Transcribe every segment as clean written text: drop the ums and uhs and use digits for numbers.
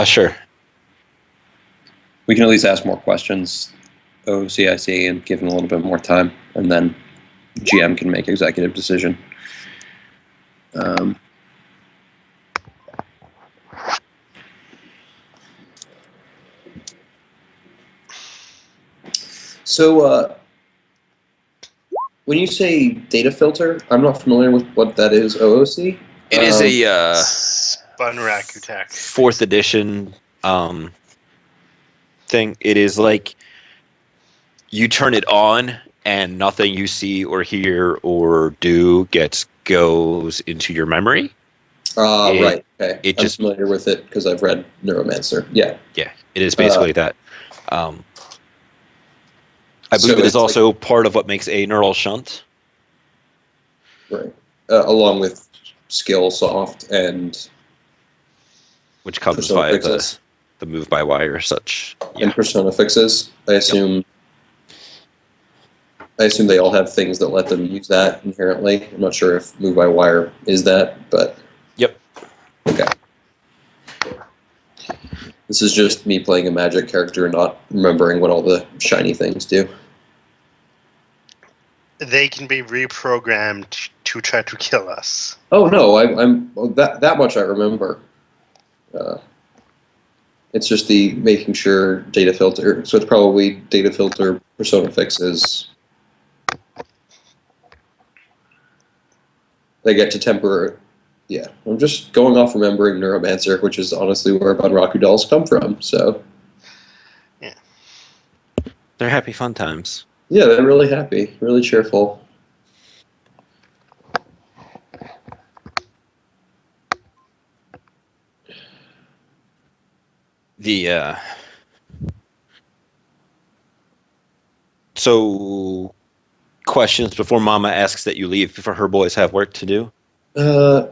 Sure. We can at least ask more questions, OCIC, and give him a little bit more time, and then GM can make executive decision. So when you say data filter, I'm not familiar with what that is, OOC? It is a Spun Rakutech. 4th edition thing. It is like you turn it on and nothing you see or hear or do goes into your memory. Right. Okay. I'm familiar with it because I've read Neuromancer. Yeah. Yeah, it is basically that. I believe it is also part of what makes a neural shunt. Right. Along with Skillsoft and... Which comes via the move by wire or such. Yeah. And Persona fixes, I assume... Yep. I assume they all have things that let them use that inherently. I'm not sure if move by wire is that, but... Yep. Okay. This is just me playing a magic character and not remembering what all the shiny things do. They can be reprogrammed to try to kill us. Oh no, I'm that much I remember. It's just the making sure data filter. So it's probably data filter, persona fixes. They get to temper. Yeah, I'm just going off remembering Neuromancer, which is honestly where Bunraku dolls come from. So, yeah, they're happy fun times. Yeah, they're really happy, really cheerful. So, questions before Mama asks that you leave before her boys have work to do? I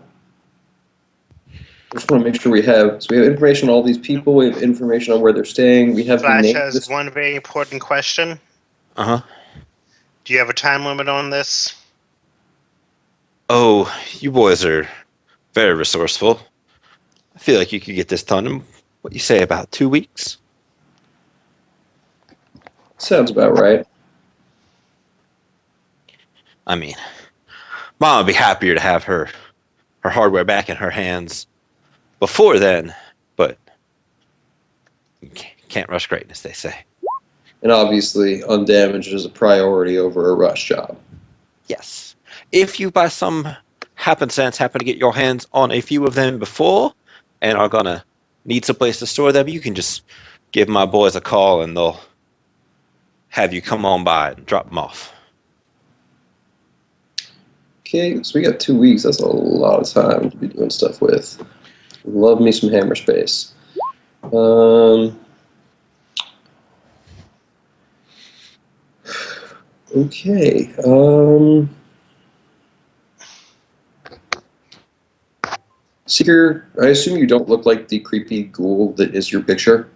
just want to make sure we have information on all these people. We have information on where they're staying. We have Flash has one very important question. Uh-huh. Do you have a time limit on this? Oh, you boys are very resourceful. I feel like you could get this done in, what you say, about 2 weeks? Sounds about right. I mean, Mom would be happier to have her hardware back in her hands before then, but you can't rush greatness, they say. And obviously, undamaged is a priority over a rush job. Yes. If you, by some happenstance, happen to get your hands on a few of them before and are going to need some place to store them, you can just give my boys a call and they'll have you come on by and drop them off. Okay, so we got 2 weeks. That's a lot of time to be doing stuff with. Love me some hammer space. Okay. Seeker, I assume you don't look like the creepy ghoul that is your picture?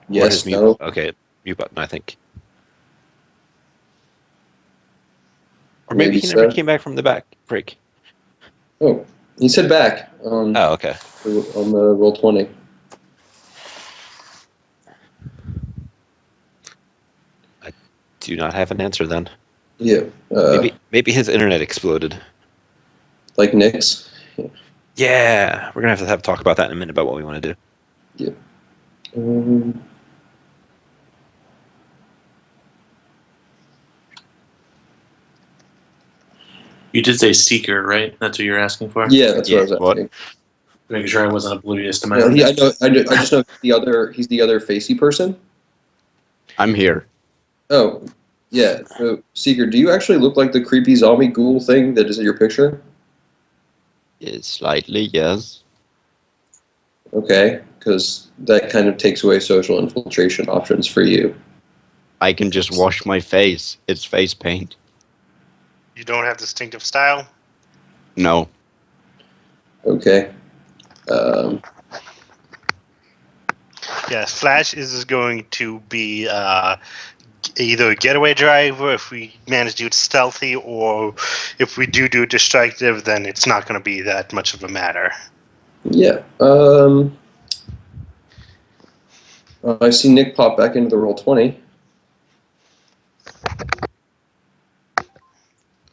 Yes, no? Okay, mute button, I think. Or maybe he never came back from the back break. Oh, he said back. Okay. On the Roll20. I do not have an answer then. Yeah. Maybe his internet exploded. Like Nick's? Yeah, we're going to have to talk about that in a minute about what we want to do. Yeah. You did say Seeker, right? That's what you're asking for? Yeah, that's what I was asking. What? Making sure I wasn't oblivious to my own. I just know he's the other facey person. I'm here. Oh, yeah. So, Seeker, do you actually look like the creepy zombie ghoul thing that is in your picture? Slightly, yes. Okay, because that kind of takes away social infiltration options for you. I can just wash my face. It's face paint. You don't have distinctive style? No. Okay. Yes, Flash is going to be either a getaway driver if we manage to do it stealthy, or if we do it destructive, then it's not going to be that much of a matter. Yeah. I see Nick pop back into the Roll20.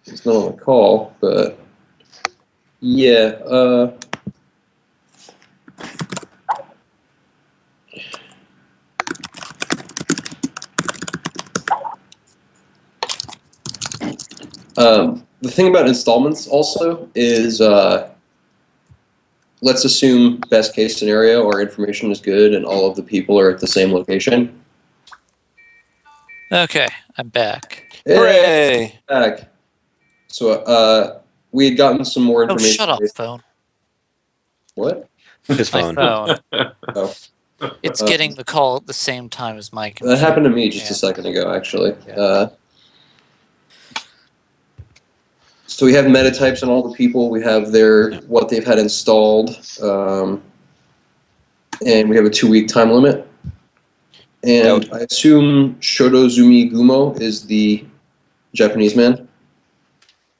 He's not on the call, but yeah. The thing about installments also is, let's assume best case scenario, our information is good and all of the people are at the same location. Okay, I'm back. Hooray! Back. So we had gotten some more Oh, information. shut up, phone. What? His My phone. phone. Oh. It's getting the call at the same time as my computer. That happened to me just a Yeah. second ago, actually. Yeah. So we have metatypes on all the people. We have what they've had installed, and we have a 2-week time limit. And I assume Shodozumi Gumo is the Japanese man.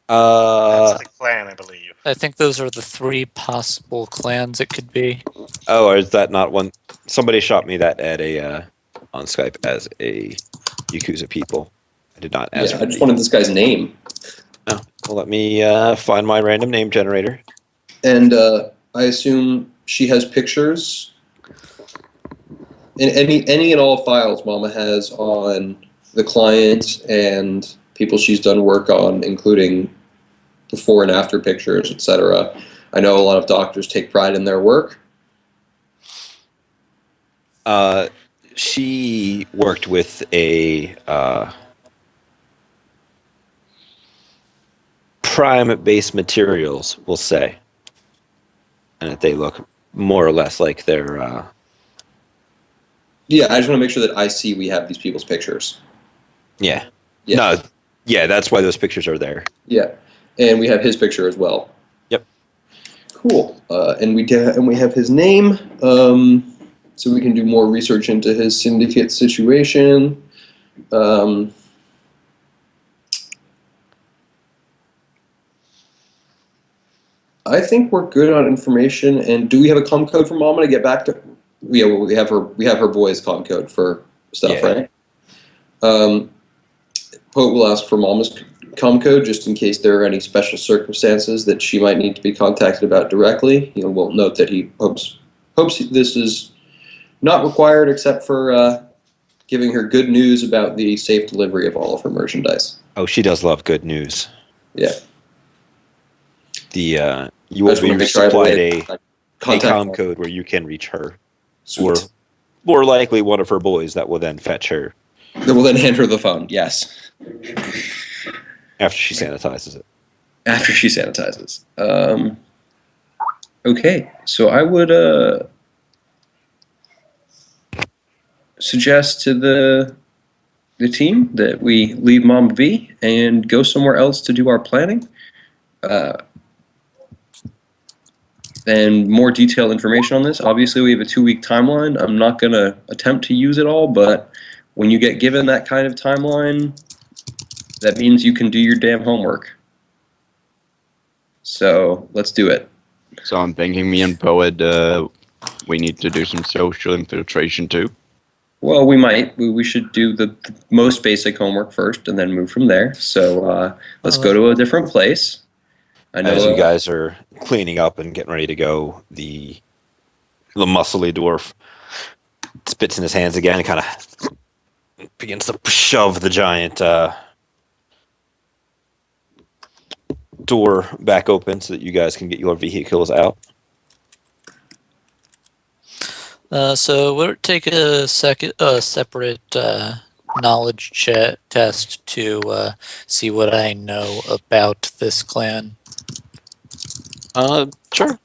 That's the clan, I believe. I think those are the 3 possible clans it could be. Oh, or is that not one? Somebody shot me that at a on Skype as a Yakuza people. I did not ask. Yeah, I just wanted this guy's name. Oh, well, let me find my random name generator. And I assume she has pictures. In any and all files Momma has on the client and people she's done work on, including before and after pictures, etc. I know a lot of doctors take pride in their work. She worked with a prime-based materials, we'll say, and that they look more or less like they're. Yeah, I just want to make sure that I see we have these people's pictures. Yeah. Yeah. No. Yeah, that's why those pictures are there. Yeah, and we have his picture as well. Yep. Cool. And we have his name, so we can do more research into his syndicate situation. I think we're good on information. And do we have a comm code for Momma to get back to? Yeah, well, we have her Boyz comm code for stuff, Yeah. right? Pope will ask for Momma's comm code just in case there are any special circumstances that she might need to be contacted about directly. We'll note that he hopes this is not required except for giving her good news about the safe delivery of all of her merchandise. Oh, she does love good news. Yeah. You I will just wanna be make sure I have supplied way a to contact comm her. code where you can reach her, Sweet. or more likely one of her boys that will then fetch her That will then hand her the phone. Yes. after she sanitizes it. After she sanitizes. Okay, so I would suggest to the team that we leave Momma be and go somewhere else to do our planning. And more detailed information on this. Obviously, we have a 2-week timeline. I'm not going to attempt to use it all, but when you get given that kind of timeline, that means you can do your damn homework. So let's do it. So I'm thinking me and Poet, we need to do some social infiltration too. Well, we might. We should do the most basic homework first and then move from there. So let's go to a different place. I know As you guys are cleaning up and getting ready to go, the muscly dwarf spits in his hands again and kind of begins to shove the giant door back open so that you guys can get your vehicles out. So we'll take a separate knowledge test to see what I know about this clan. Sure.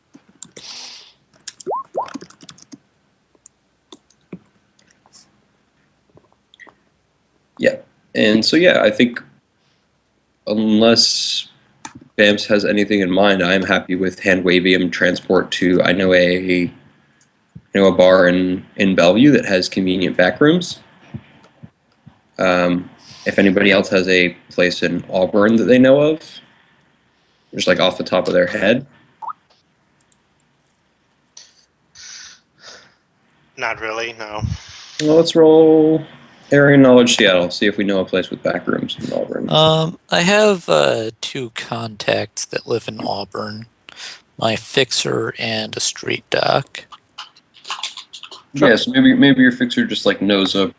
Yeah, and so yeah, I think unless Bamps has anything in mind, I'm happy with hand wavium transport to. I know a bar in Bellevue that has convenient back rooms. if anybody else has a place in Auburn that they know of, just like off the top of their head. Not really, no. Well, let's roll area knowledge Seattle. See if we know a place with back rooms in Auburn. I have 2 contacts that live in Auburn. My fixer and a street doc. Yeah, so maybe your fixer just like knows a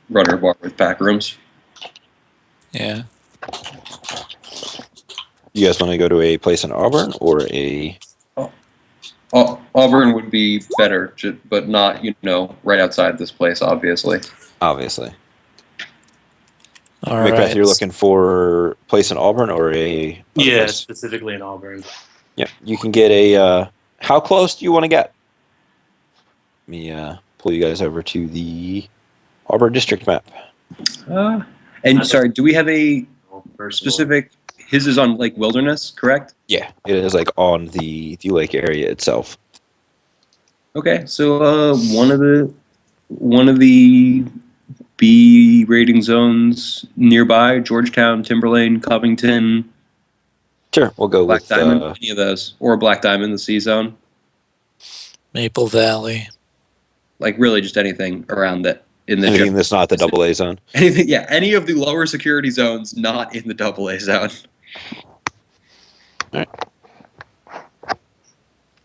runner bar with back rooms. Yeah. You guys want to go to a place in Auburn or a? Auburn would be better, but not right outside this place, obviously. Obviously. All Macbeth, right. you're looking for a place in Auburn or a? other Yeah, place? specifically in Auburn. Yeah, you can get a. How close do you want to get? Let me pull you guys over to the Auburn district map. And sorry, do we have a First of all. specific? His is on Lake Wilderness, correct? Yeah, it is like on the lake area itself. Okay, so one of the B rating zones nearby: Georgetown, Timberlane, Covington, Sure, we'll go Black with Diamond, any of those, or Black Diamond, the C zone. Maple Valley. Like really, just anything around that in the anything that's not the AA zone. anything. Yeah, any of the lower security zones not in the AA zone.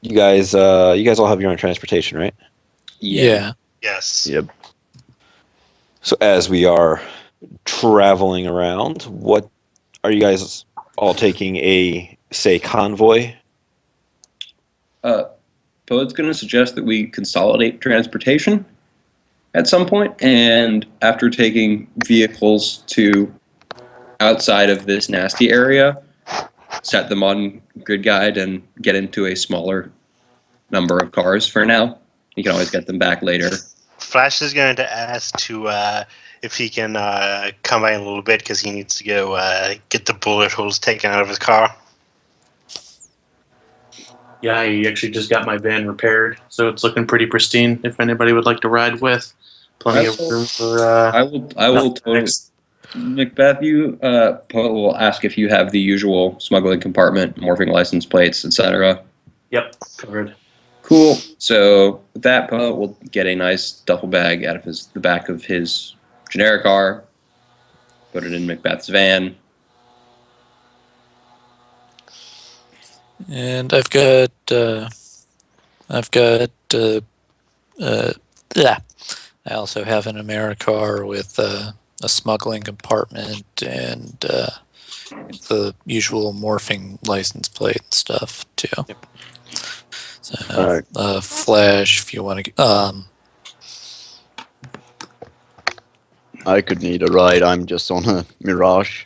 You guys all have your own transportation, right? Yeah. Yes. Yep. So as we are traveling around, what are you guys all taking a convoy? Poet's going to suggest that we consolidate transportation at some point, and after taking vehicles to outside of this nasty area, set them on Grid Guide and get into a smaller number of cars for now. You can always get them back later. Flash is going to ask to if he can come by a little bit because he needs to go get the bullet holes taken out of his car. Yeah, I actually just got my van repaired, so it's looking pretty pristine. If anybody would like to ride with, plenty of room for. I will totally. next. Macbeth, Poet will ask if you have the usual smuggling compartment, morphing license plates, etc. Yep, covered. Cool. So with that, Poet will get a nice duffel bag out of the back of his generic car, put it in Macbeth's van. And I've got yeah. I also have an Americar with a smuggling compartment and the usual morphing license plate and stuff too. Yep. So, All right. Flash, if you want to. I could need a ride. I'm just on a Mirage.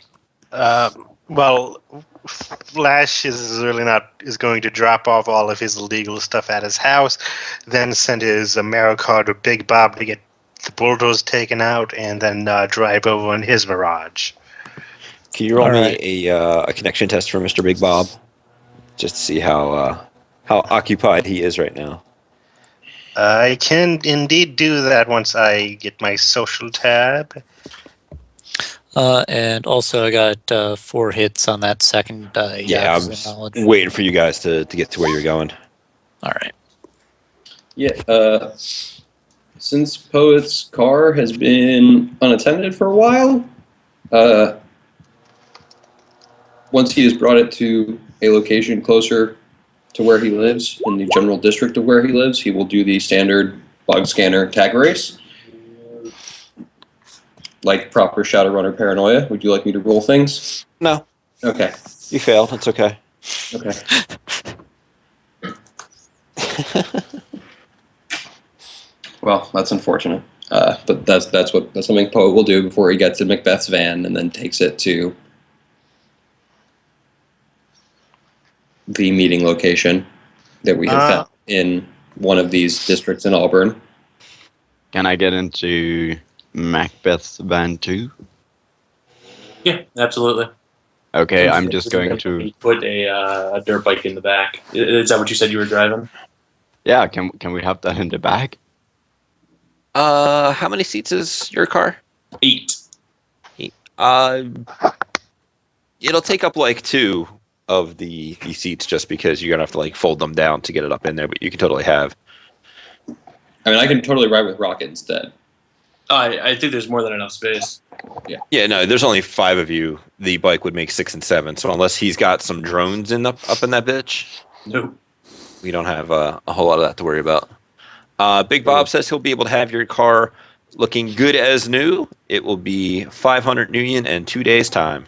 Well, Flash is going to drop off all of his illegal stuff at his house, then send his AmeriCard to Big Bob to get the bulldozers taken out, and then drive over in his Mirage. Can you roll All me right. a connection test for Mr. Big Bob, just to see how occupied he is right now? I can indeed do that once I get my social tab. And also, I got 4 hits on that second. Yeah, I'm Yakuza just knowledge. waiting for you guys to get to where you're going. All right. Yeah. Since Poet's car has been unattended for a while, once he has brought it to a location closer to where he lives, in the general district of where he lives, he will do the standard bug scanner tag race. Like proper Shadowrunner paranoia. Would you like me to roll things? No, Okay. you failed. It's okay. Okay. Well, that's unfortunate. But that's something Poet will do before he gets to Macbeth's van and then takes it to the meeting location that we have found in one of these districts in Auburn. Can I get into Macbeth's van too? Yeah, absolutely. Okay, I'm just going to. put a dirt bike in the back. Is that what you said you were driving? Yeah, can we have that in the back? How many seats is your car? 8. It'll take up like 2 of the seats just because you're gonna have to like fold them down to get it up in there, but you can totally have. I mean, I can totally ride with Rocket instead. I think there's more than enough space. Yeah, no, there's only 5 of you. The bike would make 6 and 7. So unless he's got some drones up in that bitch, Nope. we don't have a whole lot of that to worry about. Big Bob says he'll be able to have your car looking good as new. It will be 500 New Yen in 2 days' time.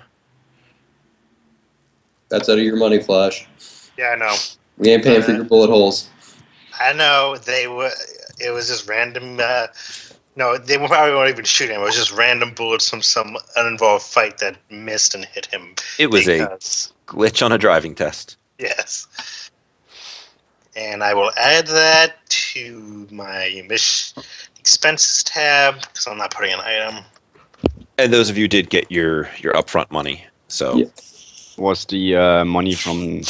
That's out of your money, Flash. Yeah, I know. We ain't paying for your bullet holes. I know they were. It was just random. No, they probably weren't even shooting him. It was just random bullets from some uninvolved fight that missed and hit him. It was a glitch on a driving test. Yes. And I will add that to my expenses tab because I'm not putting an item. And those of you did get your upfront money. So Yeah. Was the money from?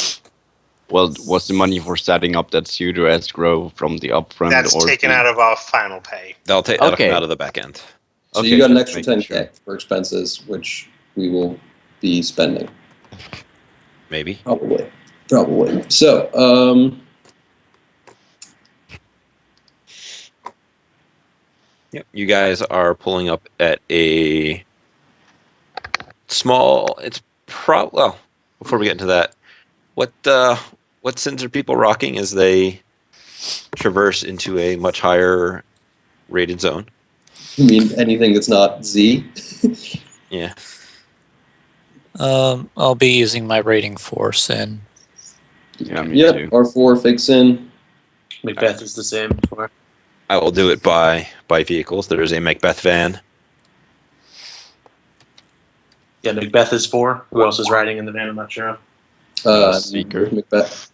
Well, was the money for setting up that pseudo escrow from the upfront? That's taken out of our final pay. that'll Okay. come out of the back end. So Okay, you got an just extra making 10K for expenses, which we will be spending. Maybe. Probably. So, Yep. You guys are pulling up at a small. Well, before we get into that, what sins are people rocking as they traverse into a much higher rated zone? you mean anything that's not Z? Yeah. I'll be using my rating 4 sin. Yeah, me Yep, too. R4 fix in. Macbeth is the same. For I will do it by vehicles. There is a Macbeth van. yeah, Macbeth is 4. Who else is riding in the van? I'm not sure. Seeker. Macbeth.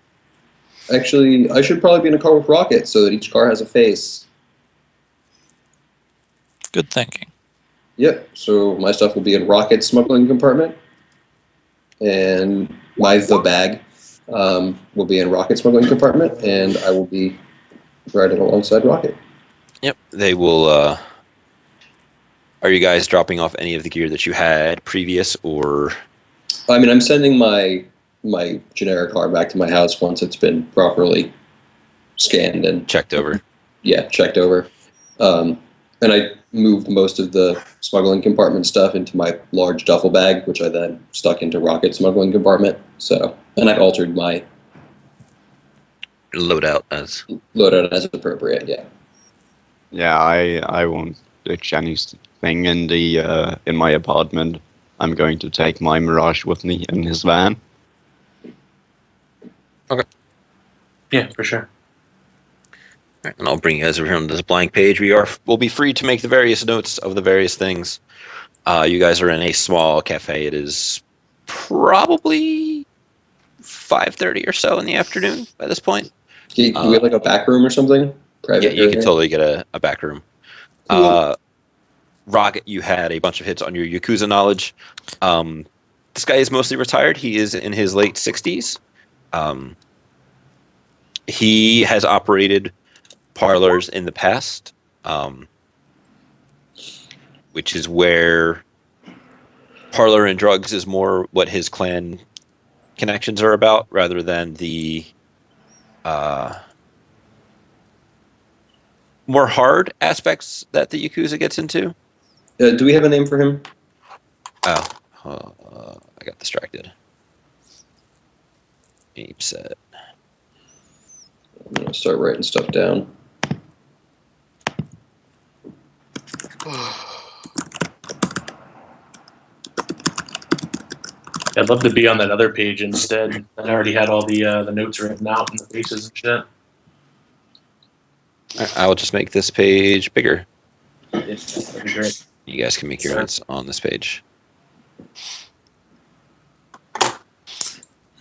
Actually, I should probably be in a car with Rocket so that each car has a face. Good thinking. Yep, so my stuff will be in Rocket's smuggling compartment. And the bag will be in Rocket's smuggling compartment, and I will be riding alongside Rocket. Yep. They will. Are you guys dropping off any of the gear that you had previous, or? I mean, I'm sending my generic car back to my house once it's been properly scanned and Checked over. Yeah, checked over. And I moved most of the smuggling compartment stuff into my large duffel bag, which I then stuck into Rocket's smuggling compartment. So, and I altered my Loadout as. loadout as appropriate. Yeah. Yeah, I won't ditch anything in the in my apartment. I'm going to take my Mirage with me in his van. Yeah, for sure. And I'll bring you guys over here on this blank page. We'll be free to make the various notes of the various things. You guys are in a small cafe. It is probably 5:30 or so in the afternoon by this point. Do we have like a back room or something? Private Yeah, you area? can totally get a back room. Cool. Rocket, you had a bunch of hits on your Yakuza knowledge. This guy is mostly retired. He is in his late 60s. He has operated parlors in the past, which is where parlor and drugs is more what his clan connections are about, rather than the more hard aspects that the Yakuza gets into. Do we have a name for him? Oh, I got distracted. Ape set. I'm going to start writing stuff down. I'd love to be on that other page instead. I already had all the notes written out and the faces and shit. I'll just make this page bigger. That'd be great. You guys can make your notes on this page.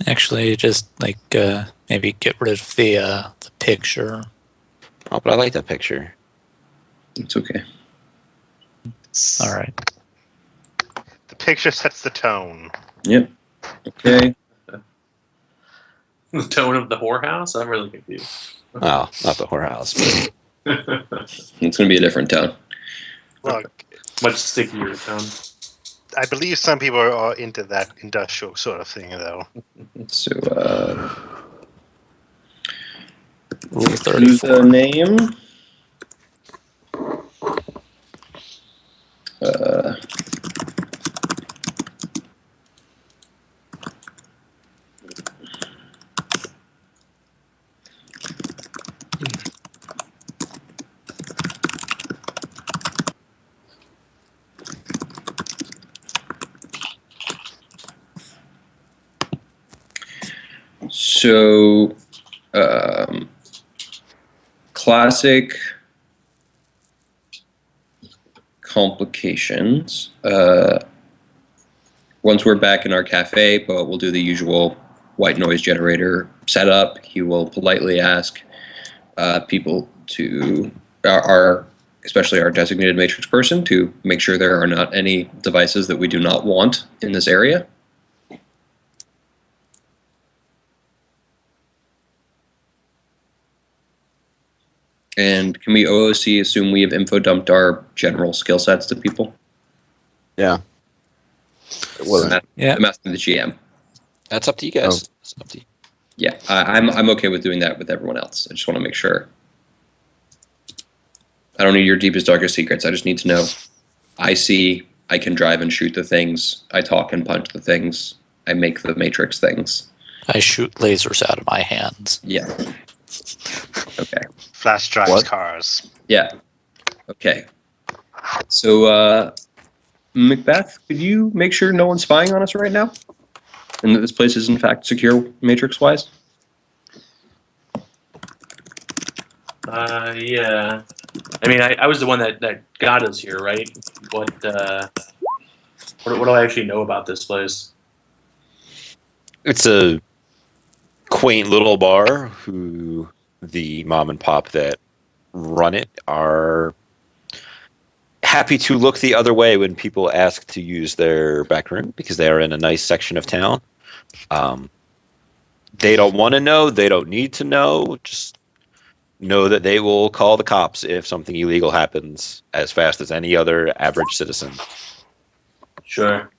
Actually, just like maybe get rid of the picture. Oh, but I like that picture. It's okay. All right. The picture sets the tone. Yep. Okay. The tone of the whorehouse? I'm really confused. Oh, not the whorehouse. It's going to be a different tone. Look, Much stickier tone. I believe some people are into that industrial sort of thing, though. So, Rule do 34. the name. So, classic complications. Once we're back in our cafe, but we'll do the usual white noise generator setup. He will politely ask people to especially our designated matrix person, to make sure there are not any devices that we do not want in this area. And can we OOC assume we have info dumped our general skill sets to people? Yeah. Well, Yeah. I'm asking the GM. That's up to you guys. Oh. It's up to you. Yeah, I'm okay with doing that with everyone else. I just want to make sure. I don't need your deepest, darkest secrets. I just need to know. I see, I can drive and shoot the things. I talk and punch the things. I make the matrix things. I shoot lasers out of my hands. Yeah. Okay. Flash drives What? cars. Yeah. Okay. So, Macbeth, could you make sure no one's spying on us right now? And that this place is in fact secure matrix-wise? Yeah. I mean, I was the one that got us here, right? What do I actually know about this place? It's a quaint little bar who the mom and pop that run it are happy to look the other way when people ask to use their back room because they are in a nice section of town. They don't want to know. They don't need to know. Just know that they will call the cops if something illegal happens as fast as any other average citizen. Sure.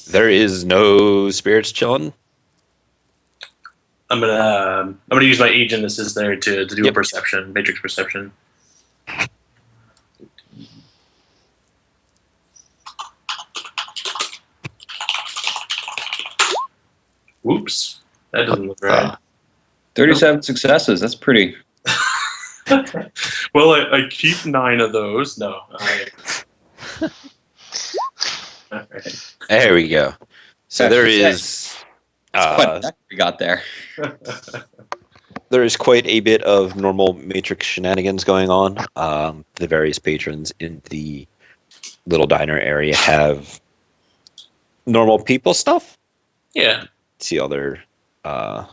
There is no spirits chilling. I'm gonna use my agent assist there to do a Yep. perception, matrix perception. Whoops, that doesn't look right. 37 successes. That's pretty. Well, I keep 9 of those. No. All right. There we go. So there is Quite we got there. there is quite a bit of normal Matrix shenanigans going on. The various patrons in the little diner area have normal people stuff. Yeah. See other I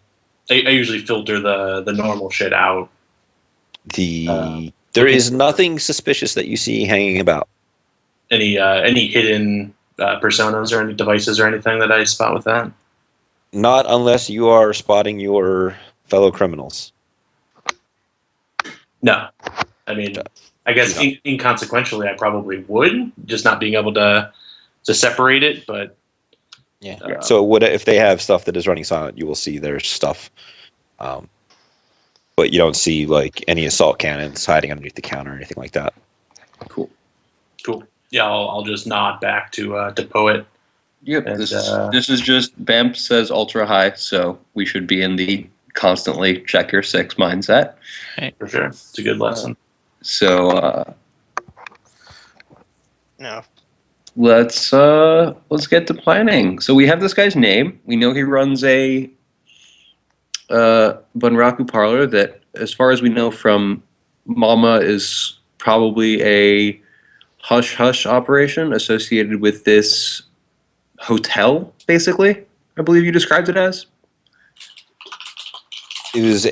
usually filter the normal shit out. there is nothing suspicious that you see hanging about. Any hidden personas or any devices or anything that I spot with that? Not unless you are spotting your fellow criminals. No. I mean, I guess inconsequentially, I probably would, just not being able to separate it. But Yeah. So if they have stuff that is running silent, you will see their stuff. But you don't see like any assault cannons hiding underneath the counter or anything like that. Cool. Yeah, I'll just nod back to Poet. Yep. And, This is just BAMP says ultra high, so we should be in the constantly check your 6 mindset. For sure, it's a good lesson. So No. let's get to planning. So we have this guy's name. We know he runs a Bunraku parlor that, as far as we know from Momma, is probably a hush-hush operation associated with this hotel, basically. I believe you described it as. It is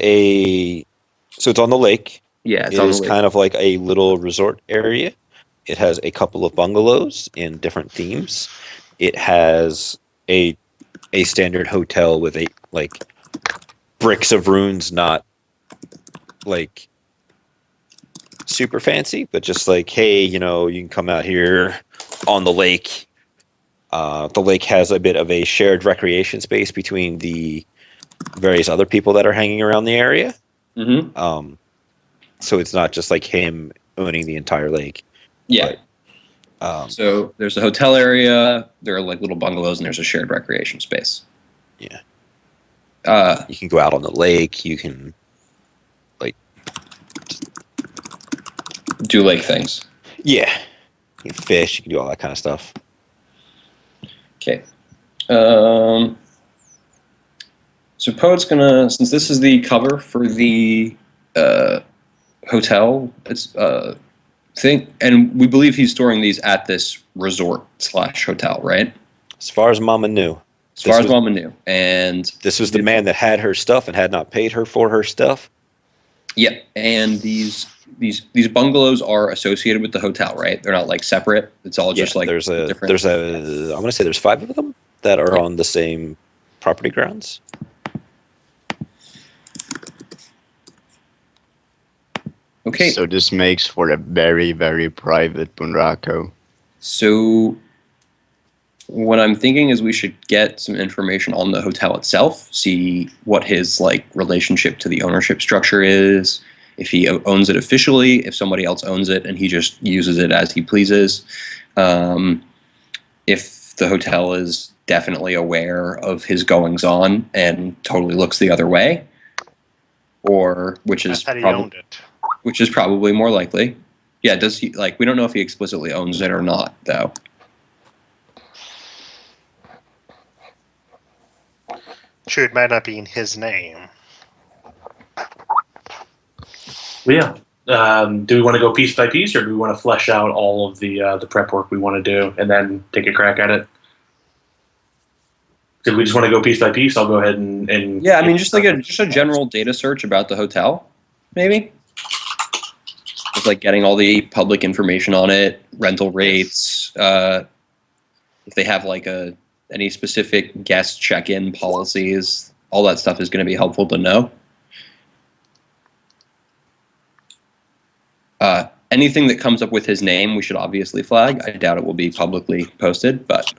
so it's on the lake. Yeah, it's It on is the lake. kind of like a little resort area. It has a couple of bungalows in different themes. It has a standard hotel with bricks of runes, not like super fancy, but just like, hey, you can come out here on the lake. The lake has a bit of a shared recreation space between the various other people that are hanging around the area. Mm-hmm. So it's not just like him owning the entire lake. Yeah. But, so there's a hotel area. There are like little bungalows, and there's a shared recreation space. yeah, Uh, you can go out on the lake. You can do lake things. yeah, you can fish. You can do all that kind of stuff. Okay. So Poet's gonna, since this is the cover for the hotel, it's and we believe he's storing these at this resort/hotel, right? As far as Mama knew, As far as Momma knew, and this was the man that had her stuff and had not paid her for her stuff. yeah, and these bungalows are associated with the hotel, right? They're not like separate. It's all just like there's a different. I want to say there's 5 of them that are on the same property grounds. Okay. So this makes for a very, very private bunraku. So what I'm thinking is we should get some information on the hotel itself, see what his like relationship to the ownership structure is, if he owns it officially, if somebody else owns it and he just uses it as he pleases, if the hotel is definitely aware of his goings on and totally looks the other way, or which is That he owned it. which is probably more likely. Yeah, does he like? We don't know if he explicitly owns it or not, though. Sure, it might not be in his name. Well, yeah. Do we want to go piece by piece, or do we want to flesh out all of the prep work we want to do and then take a crack at it? If we just want to go piece by piece, I'll go ahead and Yeah, I mean, just like a general data search about the hotel, maybe. Just like getting all the public information on it, rental rates, if they have like any specific guest check-in policies, all that stuff is going to be helpful to know. Anything that comes up with his name, we should obviously flag. I doubt it will be publicly posted, but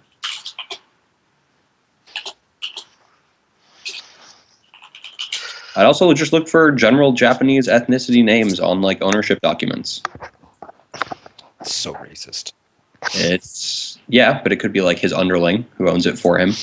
I'd also just look for general Japanese ethnicity names on like ownership documents. So racist. Yeah, but it could be like his underling who owns it for him.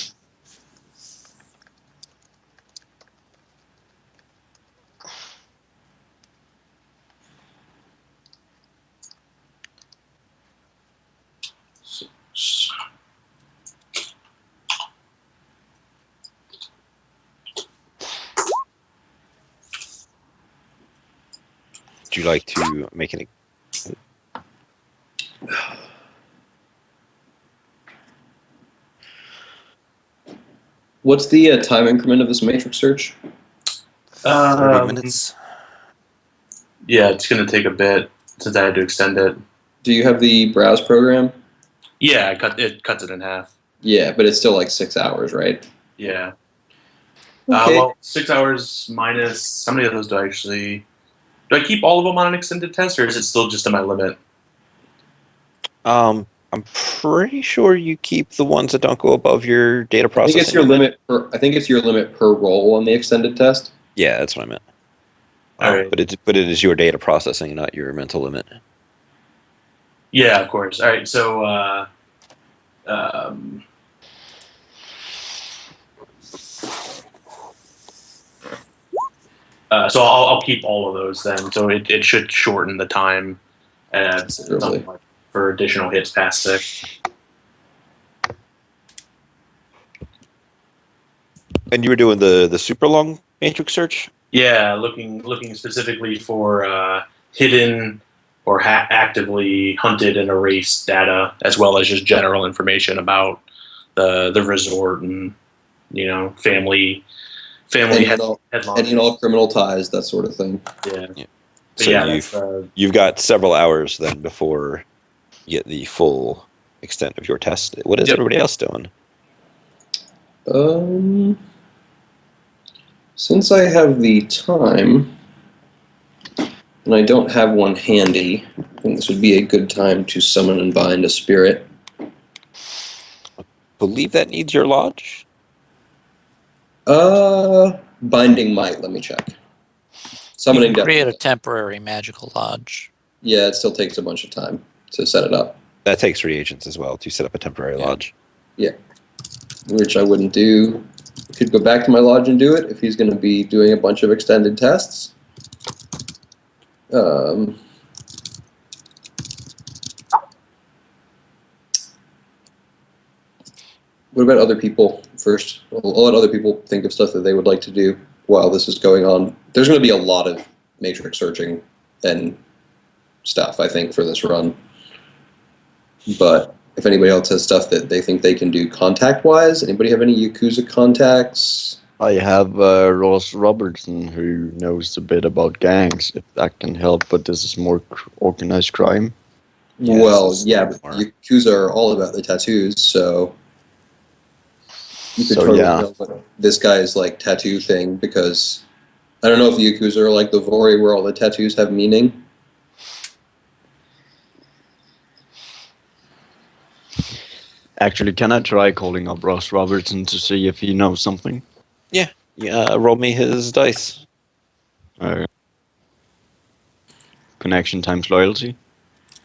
Would you like to make any? What's the time increment of this matrix search? 30 minutes. Yeah, it's going to take a bit since I had to extend it. Do you have the browse program? Yeah, it cuts it in half. Yeah, but it's still like 6 hours, right? Yeah. Okay. Well, 6 hours minus. How many of those do I keep all of them on an extended test, or is it still just to my limit? I'm pretty sure you keep the ones that don't go above your data I processing. think it's your limit per roll on the extended test. Yeah, that's what I meant. All right. But it is your data processing, not your mental limit. Yeah, of course. All right, so so I'll keep all of those then. So it should shorten the time for additional hits past 6. And you were doing the super long matrix search? Yeah, looking specifically for hidden or actively hunted and erased data, as well as just general information about the resort and family headlines. And all criminal ties, that sort of thing. Yeah. So yeah, you've got several hours then before you get the full extent of your test. What is everybody else doing? Since I have the time, And I don't have one handy. I think this would be a good time to summon and bind a spirit. Believe that needs your lodge. Binding might. Let me check. You Summoning can create a definitely. temporary magical lodge. Yeah, it still takes a bunch of time to set it up. That takes reagents as well to set up a temporary Yeah. lodge. Which I wouldn't do. Could go back to my lodge and do it if he's going to be doing a bunch of extended tests. What about other people first? I'll let other people think of stuff that they would like to do while this is going on. There's going to be a lot of matrix searching and stuff, I think, for this run. But if anybody else has stuff that they think they can do contact-wise, anybody have any Yakuza contacts? I have Ross Robertson, who knows a bit about gangs, if that can help, but this is more organized crime. Yeah, Well, this is yeah, but more- Yakuza are all about the tattoos, so you could So, totally yeah. know what this guy's like tattoo thing, because I don't know if the Yakuza are like the Vori where all the tattoos have meaning. Actually, can I try calling up Ross Robertson to see if he knows something? Yeah, roll me his dice. Connection times loyalty.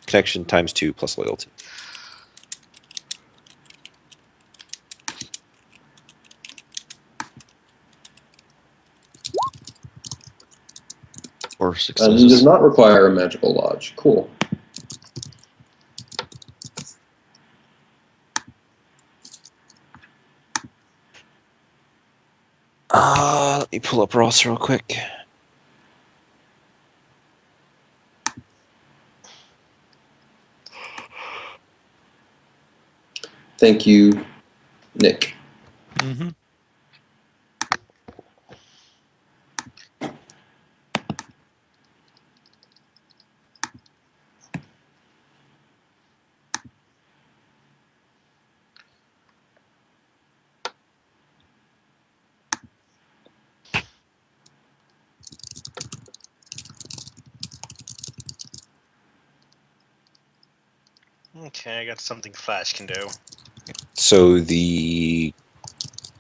Connection times 2 plus loyalty. Or And he does successes. not require a magical lodge. Cool. Let me pull up Ross real quick. Thank you, Nick. Mm-hmm. Okay, I got something Flash can do. So the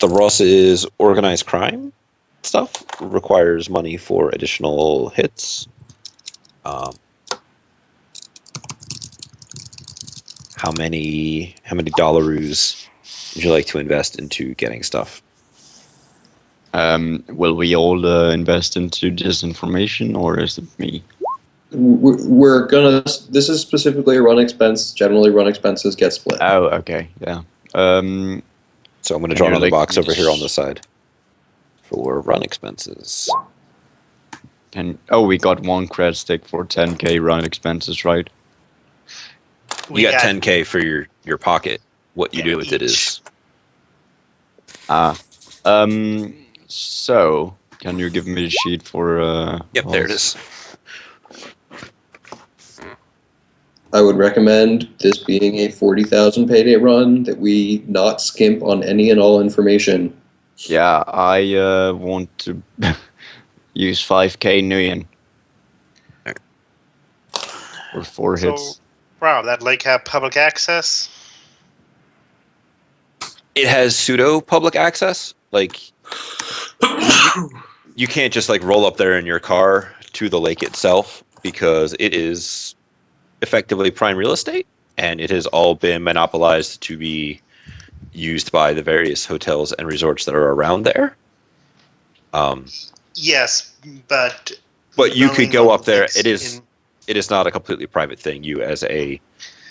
Ross's organized crime stuff requires money for additional hits. How many dollaroos would you like to invest into getting stuff? Will we all invest into disinformation, or is it me? We're gonna. This is specifically a run expense. Generally, run expenses get split. Oh, okay, yeah. So I'm going to Can draw you another like box me over to here on the side for run expenses. we got one cred stick for 10k run expenses, right? We You got got 10k for your pocket. What you Yeah, do with it each. is So can you give me the sheet for yep, there it Ross? is. I would recommend this being a 40,000 payday run, that we not skimp on any and all information. Yeah, I want to use 5k Nguyen for 4 So, hits. wow, that lake have public access? It has pseudo public access. Like you can't just like roll up there in your car to the lake itself because it is effectively prime real estate and it has all been monopolized to be used by the various hotels and resorts that are around there. Yes, but You could knowing go the up there. lakes It is not a completely private thing. You as a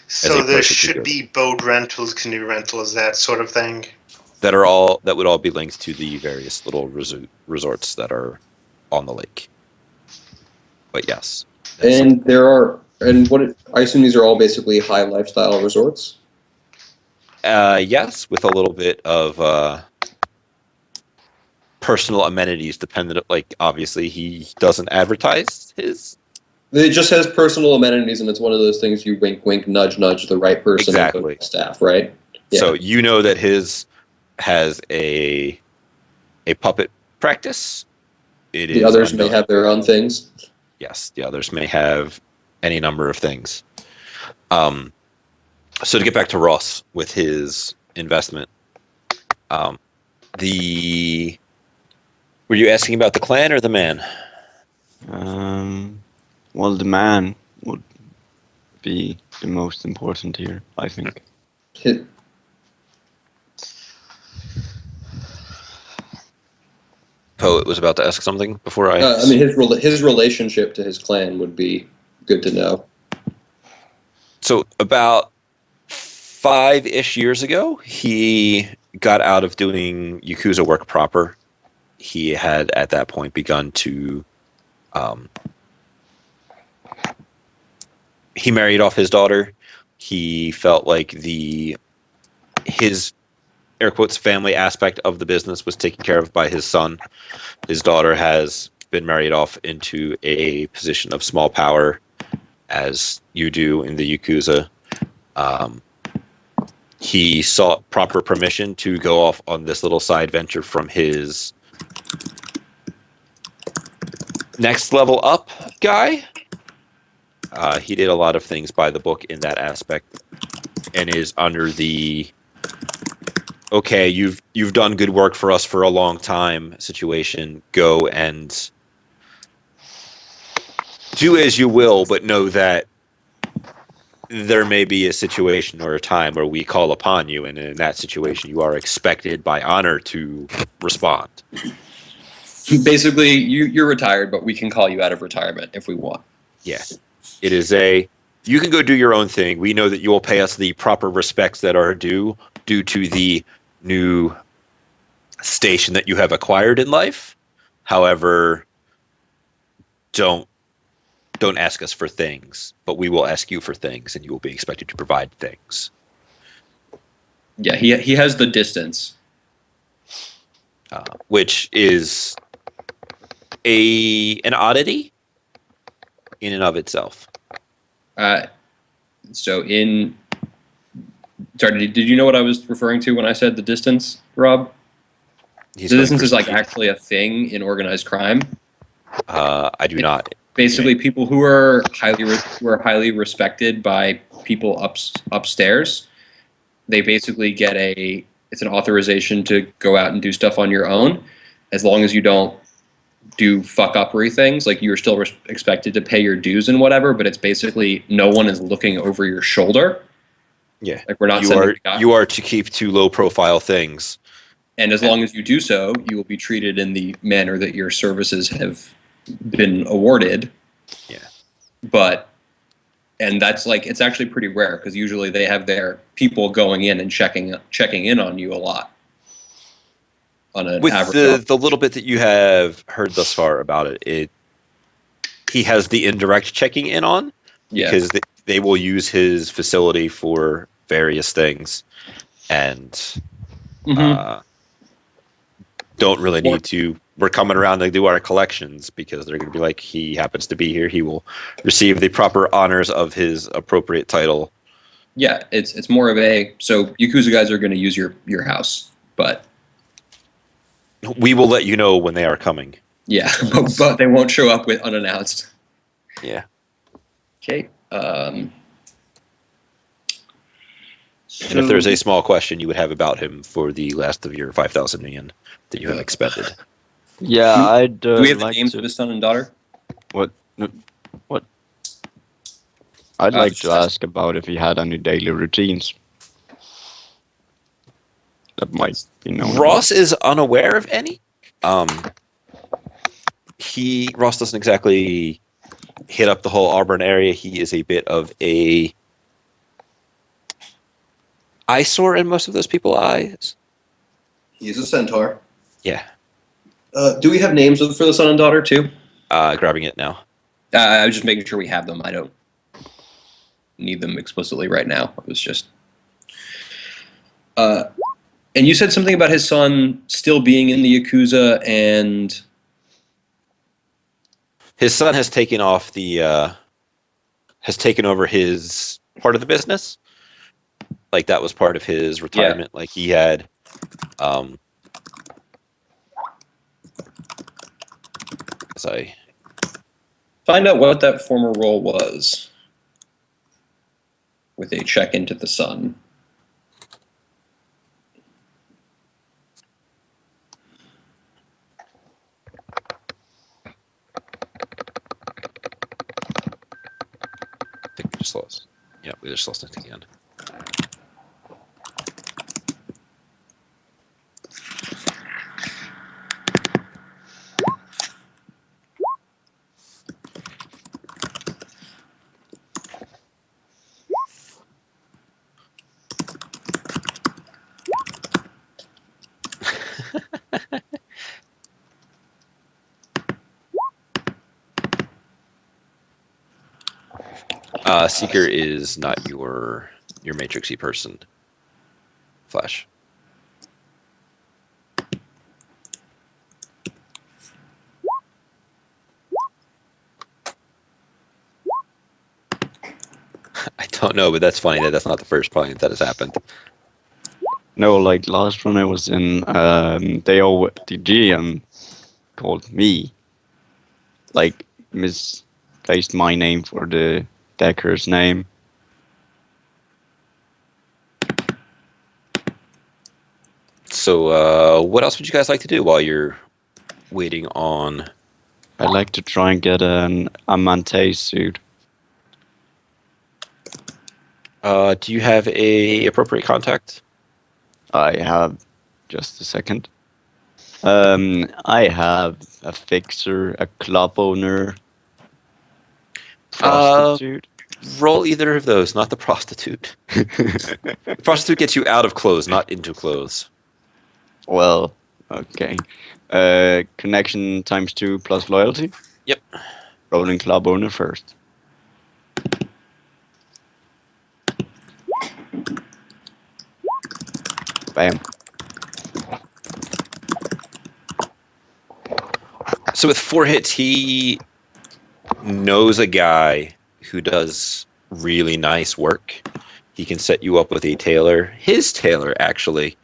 so there person could should go be boat rentals, canoe rentals, that sort of thing. that would all be linked to the various little resorts that are on the lake. But yes, that's And I assume these are all basically high lifestyle resorts. yes, with a little bit of personal amenities dependent. Like obviously, he doesn't advertise his It just has personal amenities, and it's one of those things you wink, wink, nudge, nudge the right person and exactly. the staff, right? Yeah. So you know that his has a puppet practice. It The is others may unknown. have their own things. Yes, the others may have any number of things. So to get back to Ross with his investment, the were you asking about the clan or the man? Well, the man would be the most important here, I think. Hit, Poet was about to ask something before I. I mean, his relationship to his clan would be good to know. So about 5-ish years ago, he got out of doing Yakuza work proper. He had at that point begun to. He married off his daughter. He felt like his air quotes family aspect of the business was taken care of by his son. His daughter has been married off into a position of small power, as you do in the Yakuza. He sought proper permission to go off on this little side venture from his next level up guy. He did a lot of things by the book in that aspect, and is under the okay, you've done good work for us for a long time situation. Go and do as you will, but know that there may be a situation or a time where we call upon you, and in that situation you are expected by honor to respond. Basically, you're retired, but we can call you out of retirement if we want. Yeah. It is you can go do your own thing. We know that you will pay us the proper respects that are due to the new station that you have acquired in life. However, don't ask us for things, but we will ask you for things, and you will be expected to provide things. Yeah, he has the distance. Which is an oddity in and of itself. Sorry, did you know what I was referring to when I said the distance, Rob? The distance is like actually a thing in organized crime. I do not. Basically, people who are highly respected by people upstairs, they basically get it's an authorization to go out and do stuff on your own, as long as you don't do fuck-uppery things. Like, you're still expected to pay your dues and whatever, but it's basically no one is looking over your shoulder. Yeah, like we're not. You are to keep to low-profile things, and as long as you do so, you will be treated in the manner that your services have been awarded. Yeah, and that's like, it's actually pretty rare, because usually they have their people going in and checking in on you a lot. On an with average the little bit that you have heard thus far about it, he has the indirect checking in on, because they will use his facility for various things, and don't really need to. We're coming around to do our collections because they're going to be like, he happens to be here. He will receive the proper honors of his appropriate title. Yeah, it's more of so Yakuza guys are going to use your house, but we will let you know when they are coming. Yeah, but they won't show up with unannounced. Yeah. Okay. And if there's a small question you would have about him for the last of your 5,000 yen that you have expended. Yeah, I'd do we have like the names to... of his son and daughter? What? I'd like to ask about if he had any daily routines. That might be known. Ross is unaware of any. Ross doesn't exactly hit up the whole Auburn area. He is a bit of a eyesore in most of those people's eyes. He's a centaur. Yeah. Do we have names for the son and daughter too? Grabbing it now. I was just making sure we have them. I don't need them explicitly right now. It was just. And you said something about his son still being in the Yakuza, and his son has taken off has taken over his part of the business. Like, that was part of his retirement. Yeah. Like, he had, as I find out what that former role was with a check into the sun. I think we just lost. Yeah, we just lost it again. Seeker is not your matrixy person. Flash. I don't know, but that's funny that that's not the first time that has happened. No, like last one I was in, the GM called me, like misplaced my name for the Decker's name. So, what else would you guys like to do while you're waiting on? I'd like to try and get an Amante suit. Do you have a appropriate contact? I have just a second. I have a fixer, a club owner, prostitute. Roll either of those, not the prostitute. The prostitute gets you out of clothes, not into clothes. Well, okay. Connection ×2 plus loyalty. Yep. Rolling club owner first. Bam. So with 4 hits, he knows a guy who does really nice work. He can set you up with a tailor. His tailor, actually.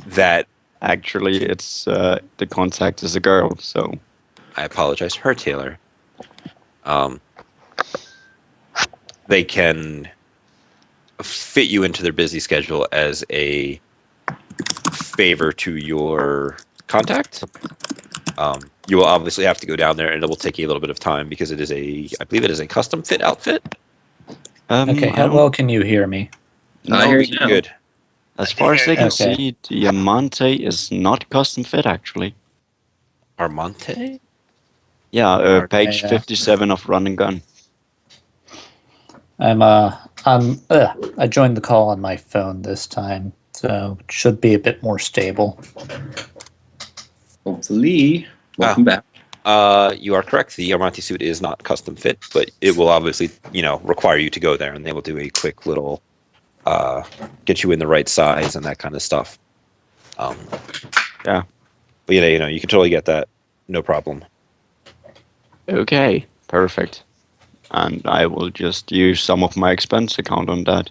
That Actually, it's the contact is a girl, so I apologize. Her tailor. They can fit you into their busy schedule as a favor to your contact. You will obviously have to go down there, and it will take you a little bit of time because it is I believe it is a custom fit outfit. Okay, how well can you hear me? I hear you now. Good. As far as I can Okay. see, the Amante is not custom fit actually. Armante? Yeah, Okay, page yeah. 57 of Run and Gun. I joined the call on my phone this time, so it should be a bit more stable. Hopefully. Welcome back. You are correct. The Armante suit is not custom fit, but it will obviously, require you to go there, and they will do a quick little get you in the right size and that kind of stuff. Yeah. But you can totally get that, no problem. Okay, perfect. And I will just use some of my expense account on that.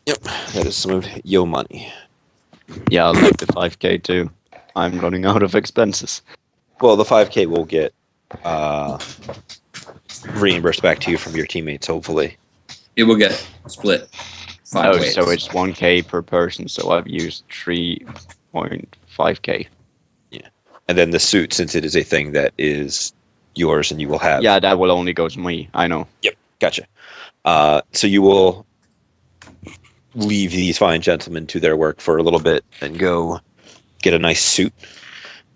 Yep, that is some of your money. Yeah, like the 5k too. I'm running out of expenses. Well, the 5K will get reimbursed back to you from your teammates, hopefully. It will get split 5 ways. So it's 1k per person, so I've used 3.5k. Yeah. And then the suit, since it is a thing that is yours and you will have. Yeah, that will only go to me, I know. Yep, gotcha. So you will leave these fine gentlemen to their work for a little bit and go get a nice suit.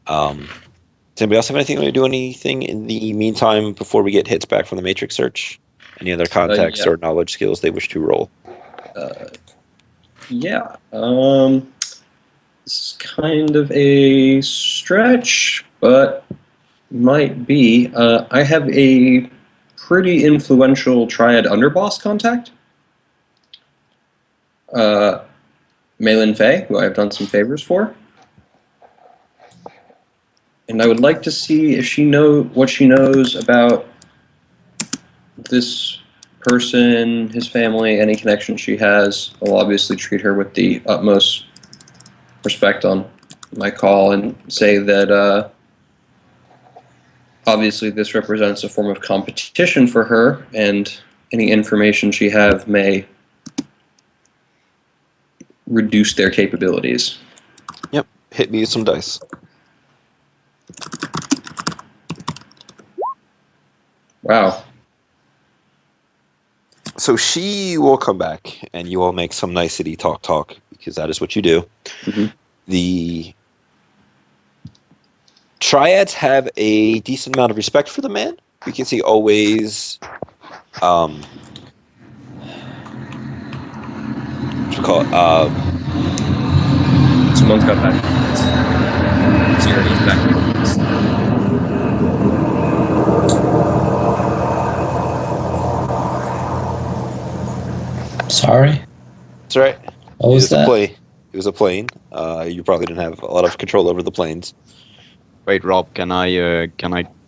Does anybody else have anything to do anything in the meantime before we get hits back from the Matrix search? Any other contacts yeah. or knowledge skills they wish to roll? Yeah. This is kind of a stretch, but might be. I have a pretty influential Triad underboss contact. Malin Fay, who I've done some favors for. And I would like to see if what she knows about this person, his family, any connection she has. I'll obviously treat her with the utmost respect on my call and say that Obviously, this represents a form of competition for her, and any information she have may reduce their capabilities. Yep. Hit me with some dice. Wow. So she will come back, and you all make some nicety talk, because that is what you do. Mhm. The Triads have a decent amount of respect for the man, because he always, what you call it, Someone's got background noise. Serious background noise. Sorry. that's right. What was that? It was a plane. You probably didn't have a lot of control over the planes. Wait, Rob, can I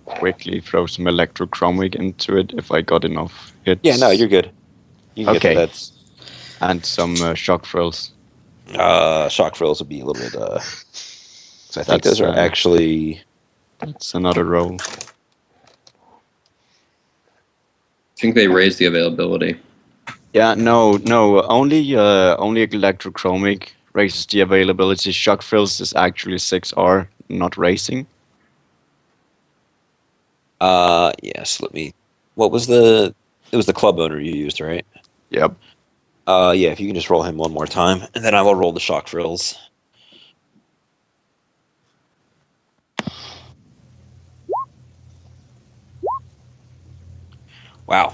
quickly throw some electrochromic into it if I got enough hits? Yeah, no, you're good. You can Okay. get that. And some shock thrills. Shock frills would be a little bit. So I think That's, those are actually. That's another roll. I think they raised the availability. Yeah, no. Only electrochromic raises the availability. Shock thrills is actually 6R, not racing. Yes. Let me. What was the? It was the club owner you used, right? Yep. Yeah. If you can just roll him one more time, and then I will roll the shock frills. Wow.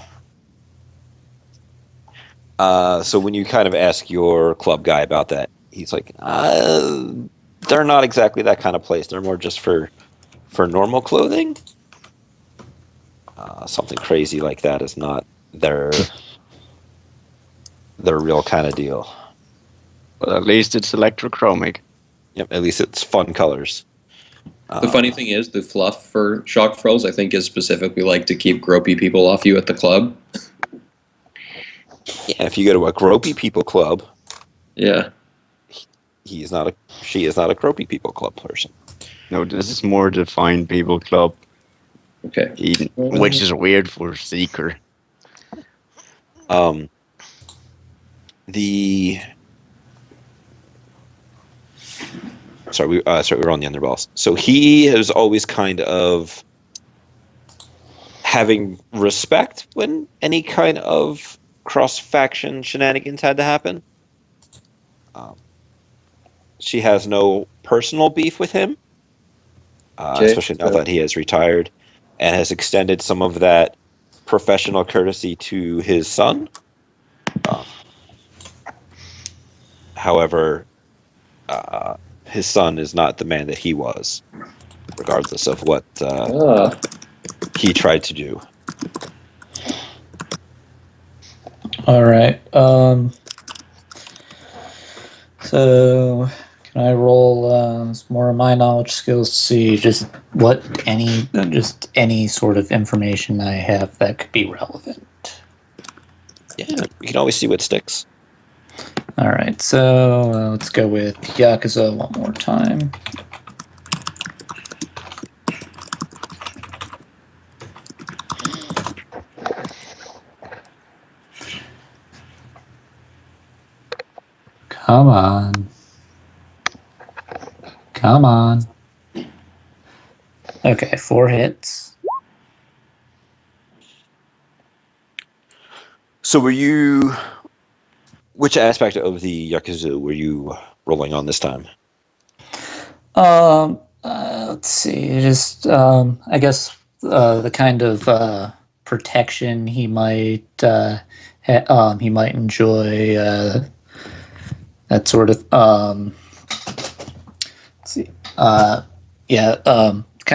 So when you kind of ask your club guy about that, he's like, they're not exactly that kind of place. They're more just for normal clothing. Something crazy like that is not their real kind of deal. But at least it's electrochromic. Yep, at least it's fun colors. The funny thing is, the fluff for shock frills, I think, is specifically like to keep gropey people off you at the club. Yeah, if you go to a gropey people club, Yeah. she is not a gropey people club person. No, this is more the fine people club, Okay. which is weird for Seeker. The sorry, we were on the underballs. So he is always kind of having respect when any kind of cross-faction shenanigans had to happen. She has no personal beef with him, especially now that he has retired, and has extended some of that professional courtesy to his son. However, his son is not the man that he was, regardless of what he tried to do. All right. So can I roll some more of my knowledge skills to see just any sort of information I have that could be relevant? Yeah, you can always see what sticks. All right. So let's go with Yakuza one more time. Come on. Come on. Okay, 4 hits. So which aspect of the Yakuza were you rolling on this time? Let's see. Just I guess the kind of protection he might enjoy. That sort of let's see. Kind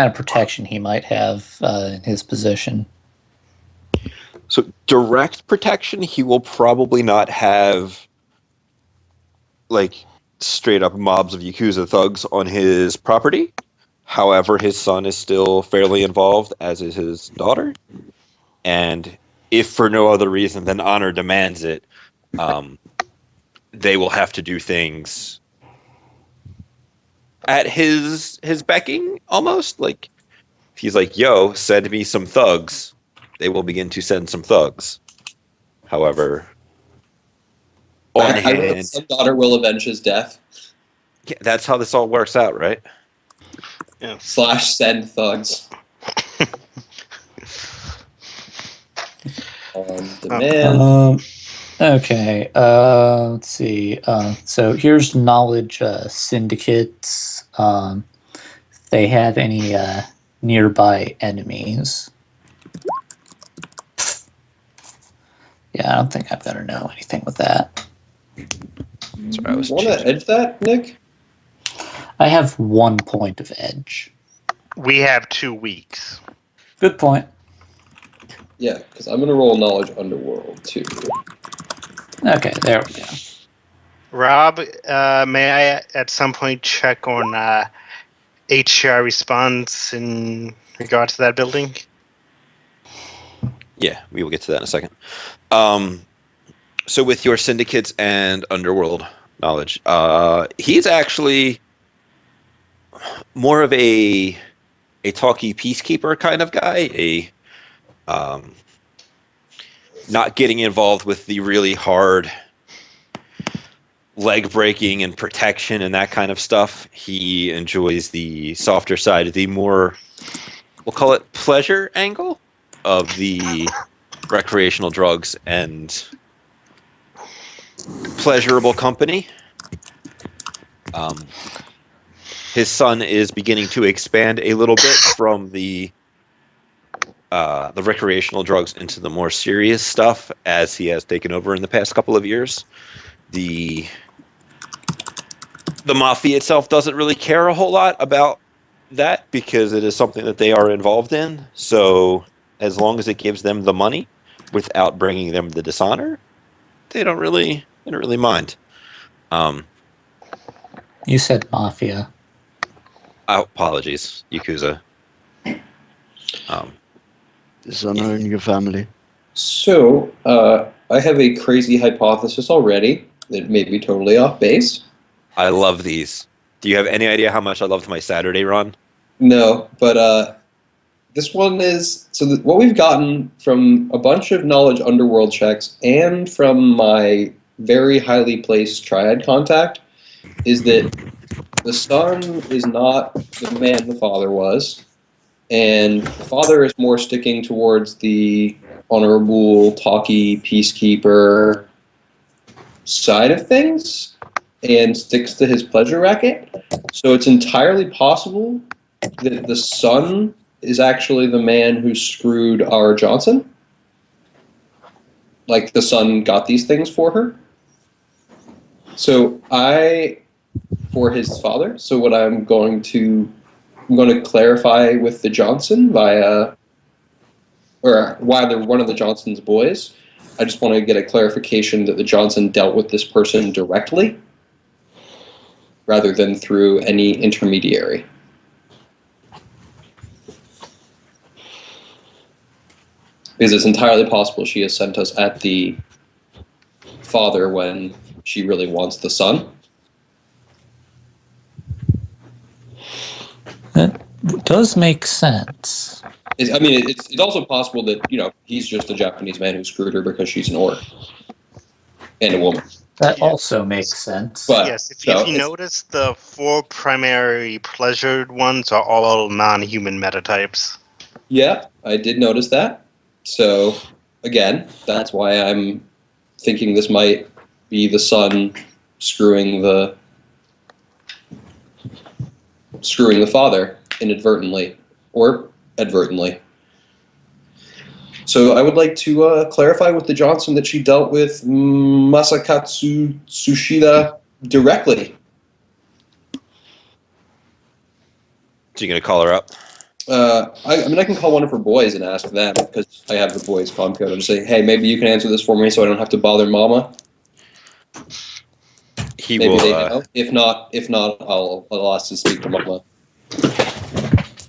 of protection he might have in his position. So direct protection, he will probably not have like straight up mobs of Yakuza thugs on his property. However, his son is still fairly involved, as is his daughter. And if for no other reason than honor demands it, they will have to do things at his becking, almost. Like if he's like, "Yo, send me some thugs," they will begin to send some thugs. However, on I wrote hand, some daughter will avenge his death. yeah, that's how this all works out, right? Yeah. / send thugs. On demand. Okay. Let's see. So here's knowledge syndicates. If they have any nearby enemies. Yeah, I don't think I'm gonna know anything with that. Sorry, I was Want to changing. edge that, Nick? I have 1 point of edge. We have 2 weeks. Good point. Yeah, because I'm gonna roll knowledge underworld too. Okay, there we go. Rob, may I at some point check on HCR response in regard to that building? Yeah, we will get to that in a second. So with your syndicates and underworld knowledge, he's actually more of a talky peacekeeper kind of guy. Not getting involved with the really hard leg breaking and protection and that kind of stuff. He enjoys the softer side, the more, we'll call it pleasure angle of the recreational drugs and pleasurable company. His son is beginning to expand a little bit from the recreational drugs into the more serious stuff as he has taken over in the past couple of years. The mafia itself doesn't really care a whole lot about that because it is something that they are involved in. So as long as it gives them the money without bringing them the dishonor, they don't really mind. You said mafia. Apologies, Yakuza. Dishonor in your family. So, I have a crazy hypothesis already that may be totally off base. I love these. Do you have any idea how much I loved my Saturday run? No, but this one is what we've gotten from a bunch of knowledge underworld checks and from my very highly placed triad contact is that the son is not the man the father was, and the father is more sticking towards the honorable, talky, peacekeeper side of things and sticks to his pleasure racket. So it's entirely possible that the son is actually the man who screwed our Johnson. Like the son got these things for her. So for his father. So what I'm going to clarify with the Johnson via, or either one of the Johnson's boys. I just want to get a clarification that the Johnson dealt with this person directly rather than through any intermediary. Because it's entirely possible she has sent us at the father when she really wants the son. That does make sense. It's also possible that, he's just a Japanese man who screwed her because she's an orc and a woman. That Yeah. also makes sense. But, Yes, if you notice, the 4 primary pleasured ones are all non-human metatypes. Yeah, I did notice that. So, again, that's why I'm thinking this might be the son screwing the father inadvertently or advertently. So I would like to clarify with the Johnson that she dealt with Masakatsu Tsushida directly. So you're going to call her up? I can call one of her boys and ask them because I have the boys' comm code. I'll just say, hey, maybe you can answer this for me so I don't have to bother Momma. Maybe they know. If not, I'll ask to speak to Momma.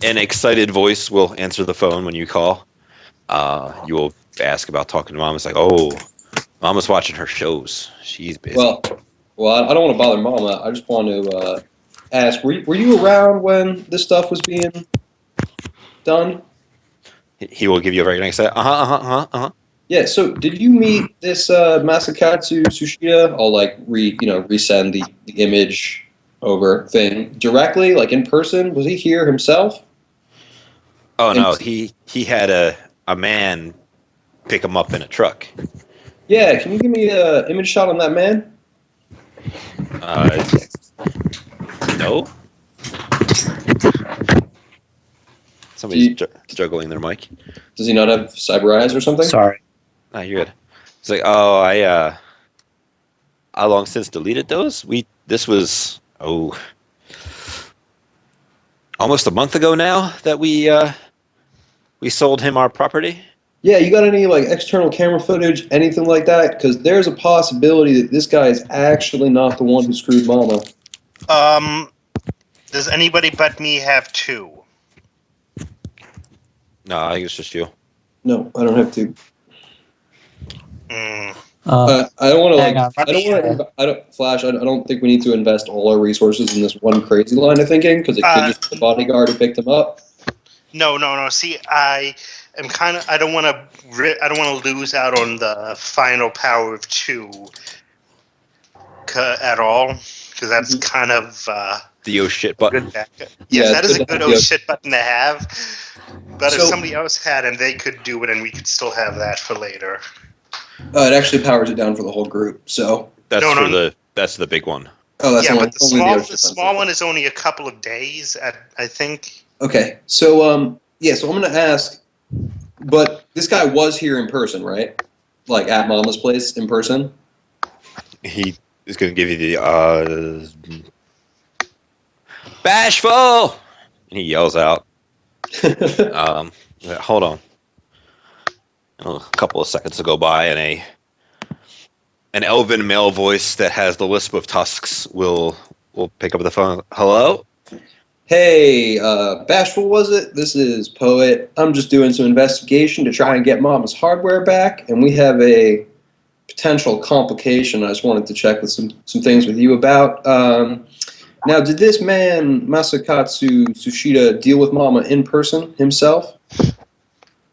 An excited voice will answer the phone when you call. You will ask about talking to Mom. It's like, oh, Mama's watching her shows. She's busy. Well, I don't want to bother Momma. I just want to ask, were you around when this stuff was being done? He will give you a very nice Yeah, so did you meet this Masakatsu Tsushita? I'll resend the image over thing directly, like in person. Was he here himself? Oh And no, he had a man pick him up in a truck. yeah, can you give me an image shot on that man? No. Do Somebody's you, juggling their mic. does he not have cyber eyes or something? Sorry. Ah, you're good. It's like, I long since deleted those. This was almost a month ago now that we sold him our property. Yeah, you got any like external camera footage, anything like that? Because there's a possibility that this guy is actually not the one who screwed Mama. Does anybody but me have 2? No, I think it's just you. No, I don't have to. Mm. I don't want to Hang on, let I don't me, want to. I don't Flash. I don't think we need to invest all our resources in this one crazy line of thinking because it could just be the bodyguard who picked him up. No. See, I am kind of. I don't want to lose out on the final power of 2 at all, because that's kind of The oh shit button. good backup. Yeah, Yes, it's that is good a to good have oh the- shit button to have. But if So- somebody else had him, they could do it, and we could still have that for later. It actually powers it down for the whole group. So That's No. that's the big one. that's Yeah, only, but the only small, oh the shit small button. one is only a couple of days. I think. Okay, so yeah, so I'm gonna ask, but this guy was here in person, right? Like at Mama's place in person. He is going to give you the bashful, and he yells out. Hold on. A couple of seconds to go by, and an elven male voice that has the lisp of tusks will pick up the phone. Hello? Hey, Bashful, was it? This is Poet. I'm just doing some investigation to try and get Mama's hardware back, and we have a potential complication I just wanted to check with some things with you about. Now, did this man, Masakatsu Tsushita, deal with Mama in person himself?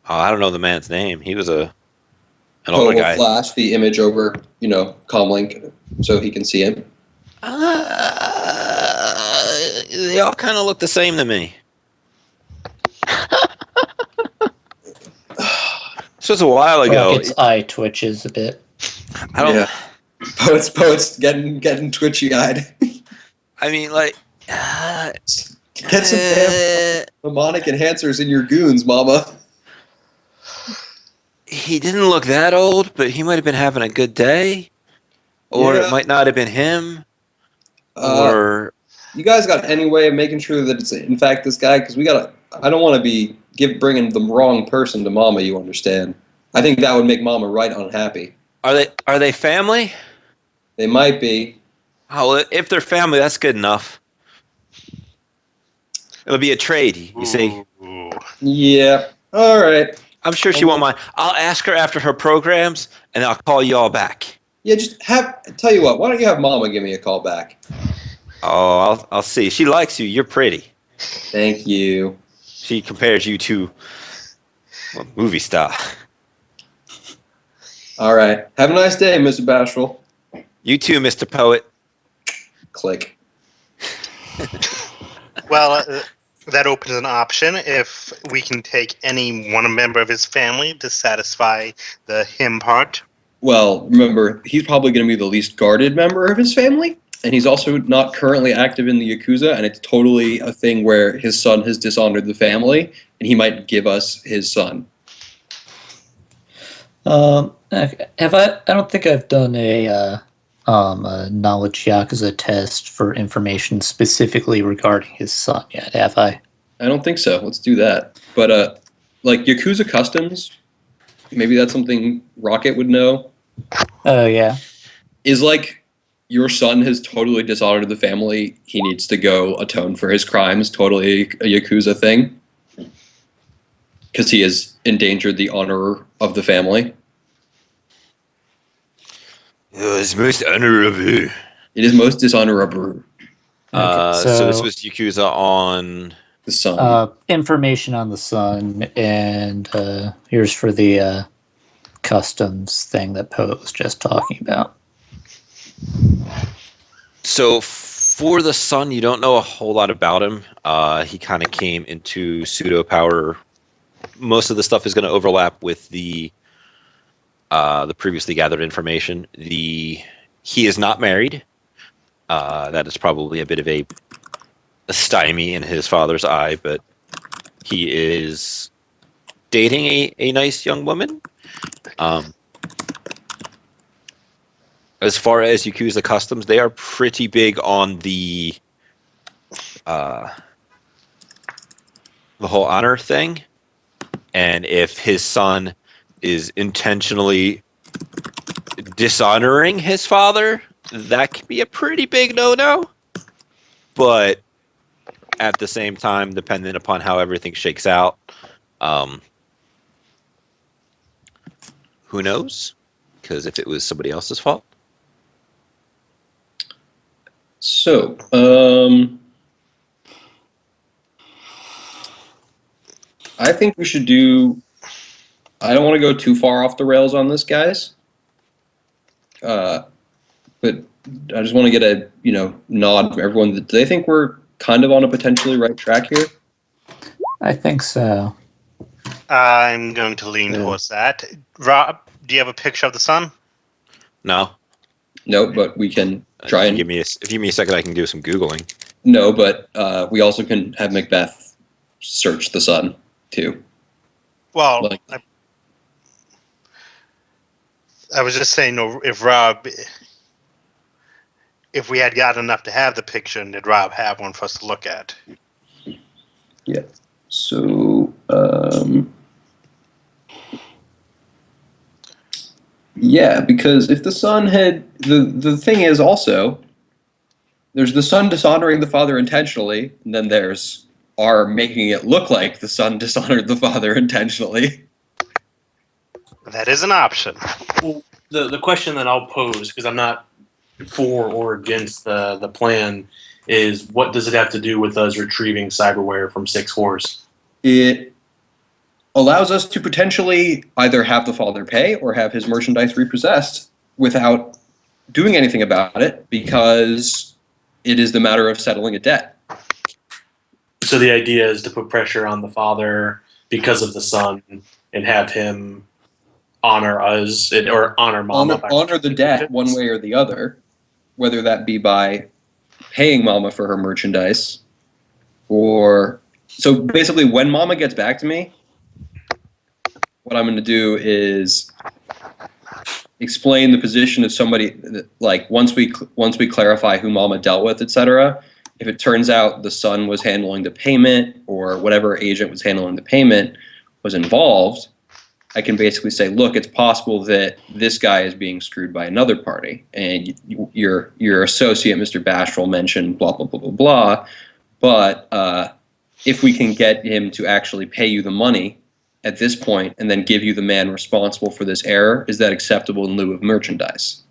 I don't know the man's name. He was an Poet older will guy. flash the image over, Comlink so he can see him. They all kind of look the same to me. This was a while ago. Rocket's eye twitches a bit. I don't. Yeah. Poet's getting twitchy-eyed. I mean, like. Get some damn mnemonic enhancers in your goons, Mama. He didn't look that old, but he might have been having a good day, or Yeah. it might not have been him, You guys got any way of making sure that it's in fact this guy? Because I don't want to be bringing the wrong person to Mama. You understand? I think that would make Mama right unhappy. Are they family? They might be. Oh, if they're family, that's good enough. It'll be a trade, you see. Ooh. Yeah. All right. I'm sure she won't mind. I'll ask her after her programs, and I'll call you all back. Yeah. Tell you what. Why don't you have Mama give me a call back? Oh, I'll see. She likes you. You're pretty. Thank you. She compares you to a movie star. All right. Have a nice day, Mr. Bashful. You too, Mr. Poet. Click. Well, that opens an option if we can take any one member of his family to satisfy the him part. Well, remember, he's probably going to be the least guarded member of his family, and he's also not currently active in the Yakuza, and it's totally a thing where his son has dishonored the family, and he might give us his son. I don't think I've done a knowledge Yakuza test for information specifically regarding his son yet, have I? I don't think so. Let's do that. But, like, Yakuza Customs, maybe that's something Rocket would know, Oh, yeah. is like, your son has totally dishonored the family. He needs to go atone for his crimes. Totally a Yakuza thing. Because he has endangered the honor of the family. It's most honorable. It is most dishonorable. Okay, So this was Yakuza on The son. Information on the son, and here's for the customs thing that Poe was just talking about. So for the son, you don't know a whole lot about him. He kind of came into pseudo power. Most of the stuff is going to overlap with the previously gathered information. He is not married. That is probably a bit of a stymie in his father's eye, but he is dating a nice young woman. As far as Yakuza customs, they are pretty big on the whole honor thing. And if his son is intentionally dishonoring his father, that can be a pretty big no-no. But at the same time, depending upon how everything shakes out, who knows? Because if it was somebody else's fault. So, I think we should do. I don't want to go too far off the rails on this, guys. But I just want to get a nod from everyone. Do they think we're kind of on a potentially right track here? I think so. I'm going to lean towards that. Rob, do you have a picture of the son? No. No, but we can try and If you give me a second, I can do some Googling. no, but we also can have Macbeth search the son too. Well, Like- I was just saying, if Rob, if we had got enough to have the picture, and did Rob have one for us to look at? Yeah. So, yeah, because if the son had the thing is also there's the son dishonoring the father intentionally, and then there's our making it look like the son dishonored the father intentionally. That is an option. Well, the question that I'll pose, because I'm not for or against the plan, is what does it have to do with us retrieving cyberware from Six Horse? It allows us to potentially either have the father pay or have his merchandise repossessed without doing anything about it, because it is the matter of settling a debt. So the idea is to put pressure on the father because of the son and have him honor us or honor Momma. Honor the debt one way or the other, whether that be by paying Momma for her merchandise or... So basically, when Momma gets back to me, what I'm going to do is explain the position of somebody, like once we clarify who Momma dealt with, etc. If it turns out the son was handling the payment or whatever agent was handling the payment was involved, I can basically say, look, it's possible that this guy is being screwed by another party, and your associate, Mr. Bashful, mentioned blah blah blah blah blah. But if we can get him to actually pay you the money at this point and then give you the man responsible for this error, is that acceptable in lieu of merchandise?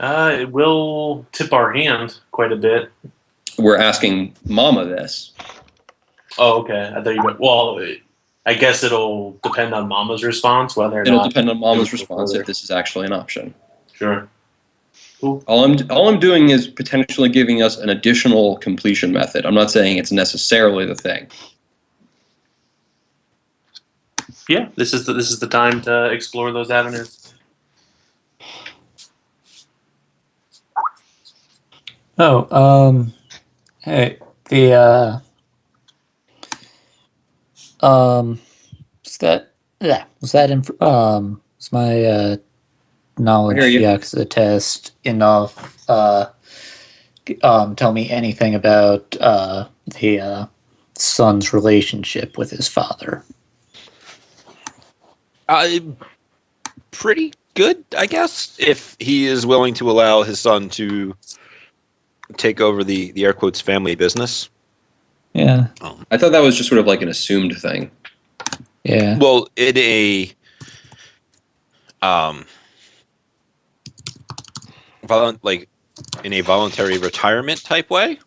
It will tip our hand quite a bit. We're asking Momma this. Oh, okay. I thought you meant, well, I guess it'll depend on Mama's response, whether or It'll not. depend on Momma's do it response further. if this is actually an option. Sure. Cool. All I'm doing is potentially giving us an additional completion method. I'm not saying it's necessarily the thing. Yeah, this is the time to explore those avenues. Oh, hey, the was my knowledge I hear you. Yakuza test enough? Tell me anything about the son's relationship with his father. Pretty good, I guess, if he is willing to allow his son to take over the air quotes family business. Yeah. I thought that was just sort of like an assumed thing. Yeah. Well, in a like in a voluntary retirement type way.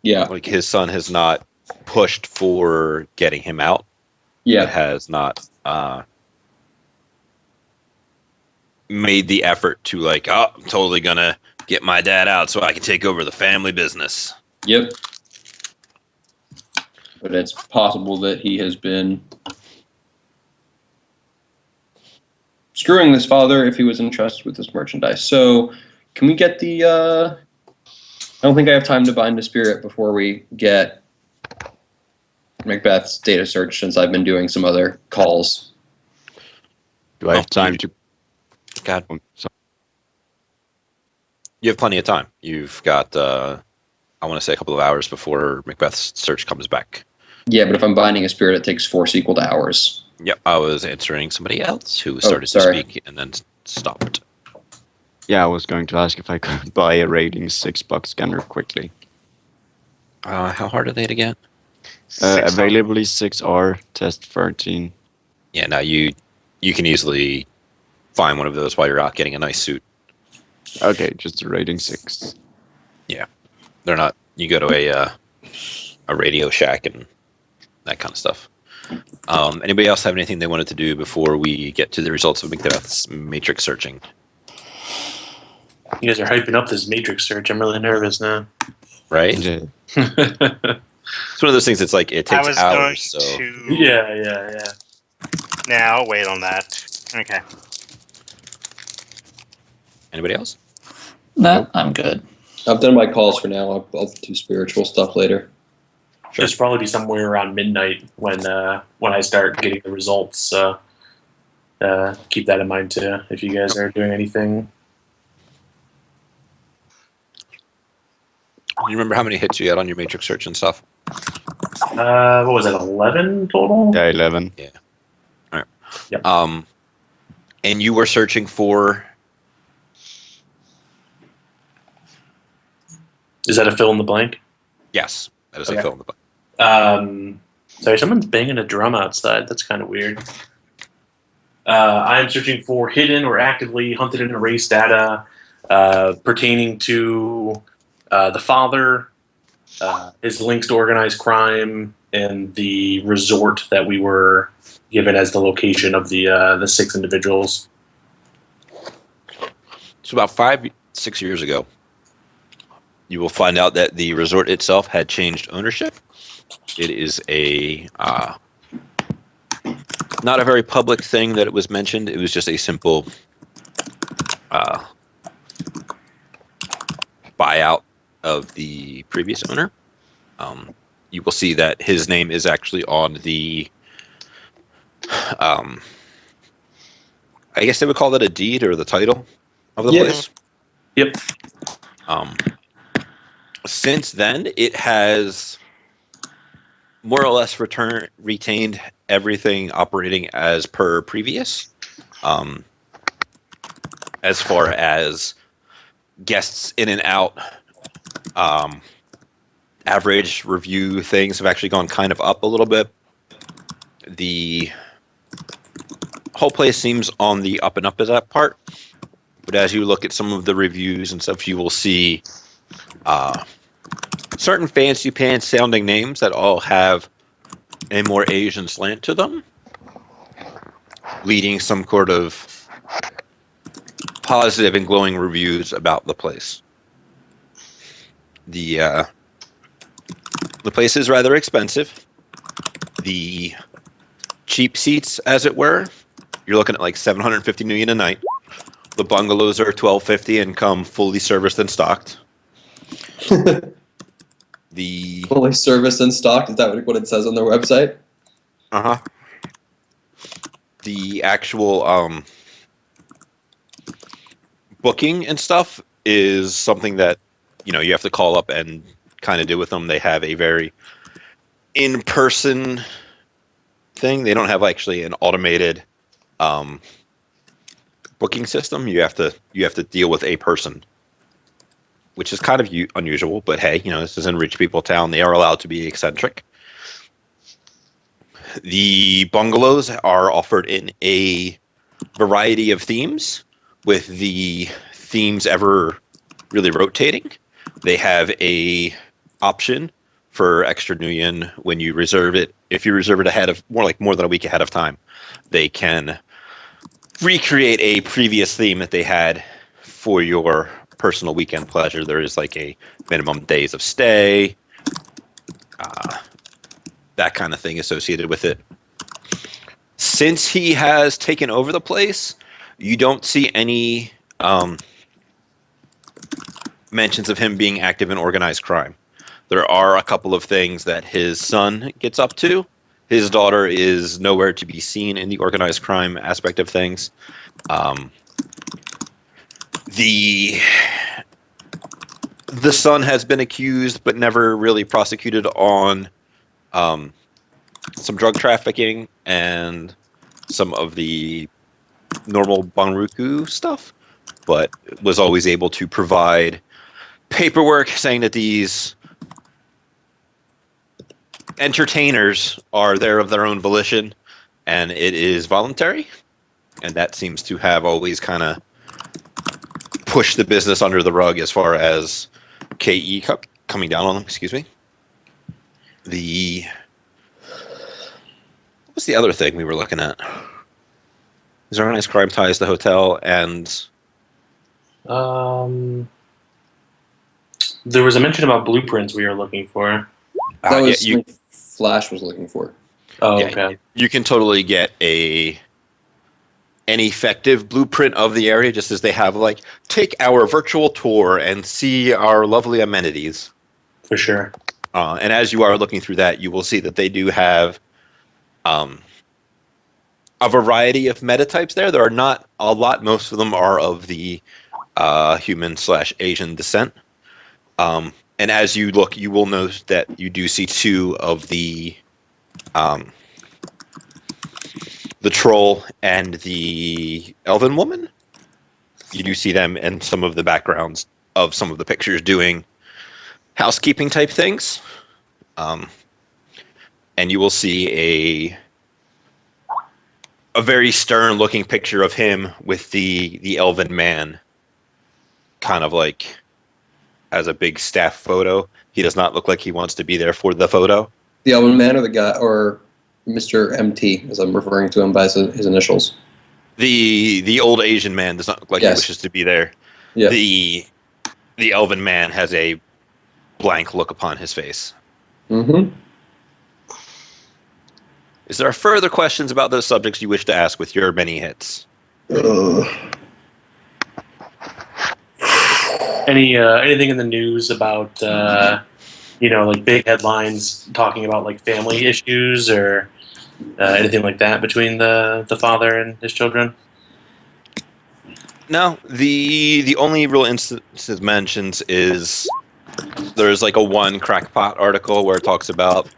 Yeah. Like his son has not pushed for getting him out. But Yeah. has not made the effort to like, oh, I'm totally gonna get my dad out so I can take over the family business. Yep. But it's possible that he has been screwing this father if he was entrusted with this merchandise. So, can we get the? I don't think I have time to bind a spirit before we get Macbeth's data search, since I've been doing some other calls. Do I have time to? God, So, you have plenty of time. You've got, I want to say, a couple of hours before Macbeth's search comes back. Yeah, but if I'm binding a spirit, it takes force equal to hours. Yep, I was answering somebody else who started to speak and then stopped. yeah, I was going to ask if I could buy a rating 6-buck scanner quickly. How hard are they to get? Availably 6R, test 13. Yeah, now you can easily find one of those while you're out getting a nice suit. Okay, just a rating 6. They're not. You go to a Radio Shack and that kind of stuff. Anybody else have anything they wanted to do before we get to the results of Macbeth's matrix searching? You guys are hyping up this matrix search. I'm really nervous now. Right? Yeah. It's one of those things that's like it I takes was hours. going So to. Yeah. Now I'll wait on that. Okay. anybody else? No, I'm good. I've done my calls for now. I'll do spiritual stuff later. Sure. It's probably be somewhere around midnight when I start getting the results. So keep that in mind too. If you guys are doing anything. You remember how many hits you had on your matrix search and stuff? What was it? 11 total. Yeah, 11. All right. Yep. And you were searching for. Is that a fill in the blank? Yes, that is Okay. a fill in the blank. Sorry, someone's banging a drum outside. That's kind of weird. I am searching for hidden or actively hunted and erased data pertaining to the father, his links to organized crime, and the resort that we were given as the location of the 6 individuals. So about 5-6 years ago, you will find out that the resort itself had changed ownership. It is a not a very public thing that it was mentioned. It was just a simple buyout of the previous owner. You will see that his name is actually on the I guess they would call that a deed or the title of the place. Yep. Since then, it has more or less retained everything operating as per previous. As far as guests in and out, average review things have actually gone kind of up a little bit. The whole place seems on the up and up as that part. But as you look at some of the reviews and stuff, you will see certain fancy pants sounding names that all have a more Asian slant to them, leading some sort of positive and glowing reviews about the place. The place is rather expensive. The cheap seats, as it were, you're looking at like $750 million a night. The bungalows are $1,250 and come fully serviced and stocked. The Fully serviced and stocked. Is that what it says on their website? The actual booking and stuff is something that you have to call up and kind of do with them. They have a very in-person thing. They don't have actually an automated booking system. You have to deal with a person, which is kind of unusual. But hey, this is in rich people town. They are allowed to be eccentric. The bungalows are offered in a variety of themes, with the themes ever really rotating. They have a option for extra nuyen when you reserve it. If you reserve it ahead of more than a week ahead of time, they can recreate a previous theme that they had for your personal weekend pleasure. There is like a minimum days of stay, that kind of thing associated with it. Since he has taken over the place, you don't see any mentions of him being active in organized crime. There are a couple of things that his son gets up to. His daughter is nowhere to be seen in the organized crime aspect of things. The son has been accused but never really prosecuted on some drug trafficking and some of the normal Banruku stuff, but was always able to provide paperwork saying that these entertainers are there of their own volition and it is voluntary, and that seems to have always kind of pushed the business under the rug as far as KE coming down on them. Excuse me. What's the other thing we were looking at? Is organized crime ties the hotel and there was a mention about blueprints we were looking for. That was something Flash was looking for. Oh, yeah, okay. you can totally get an effective blueprint of the area, just as they have like take our virtual tour and see our lovely amenities. For sure. And as you are looking through that, you will see that they do have a variety of meta types there. There are not a lot. Most of them are of the human/Asian descent. And as you look, you will note that you do see two of the troll and the elven woman. You do see them in some of the backgrounds of some of the pictures doing housekeeping type things. And you will see a very stern looking picture of him with the elven man kind of like as a big staff photo. He does not look like he wants to be there for the photo. The elven man or the guy, or Mr. MT, as I'm referring to him by his initials. The old Asian man does not look like he wishes to be there. Yeah. The elven man has a blank look upon his face. Mm-hmm. Is there further questions about those subjects you wish to ask with your many hits? Anything in the news about like big headlines talking about like family issues or anything like that between the father and his children? No, the only real instance it mentions is there's like a one crackpot article where it talks about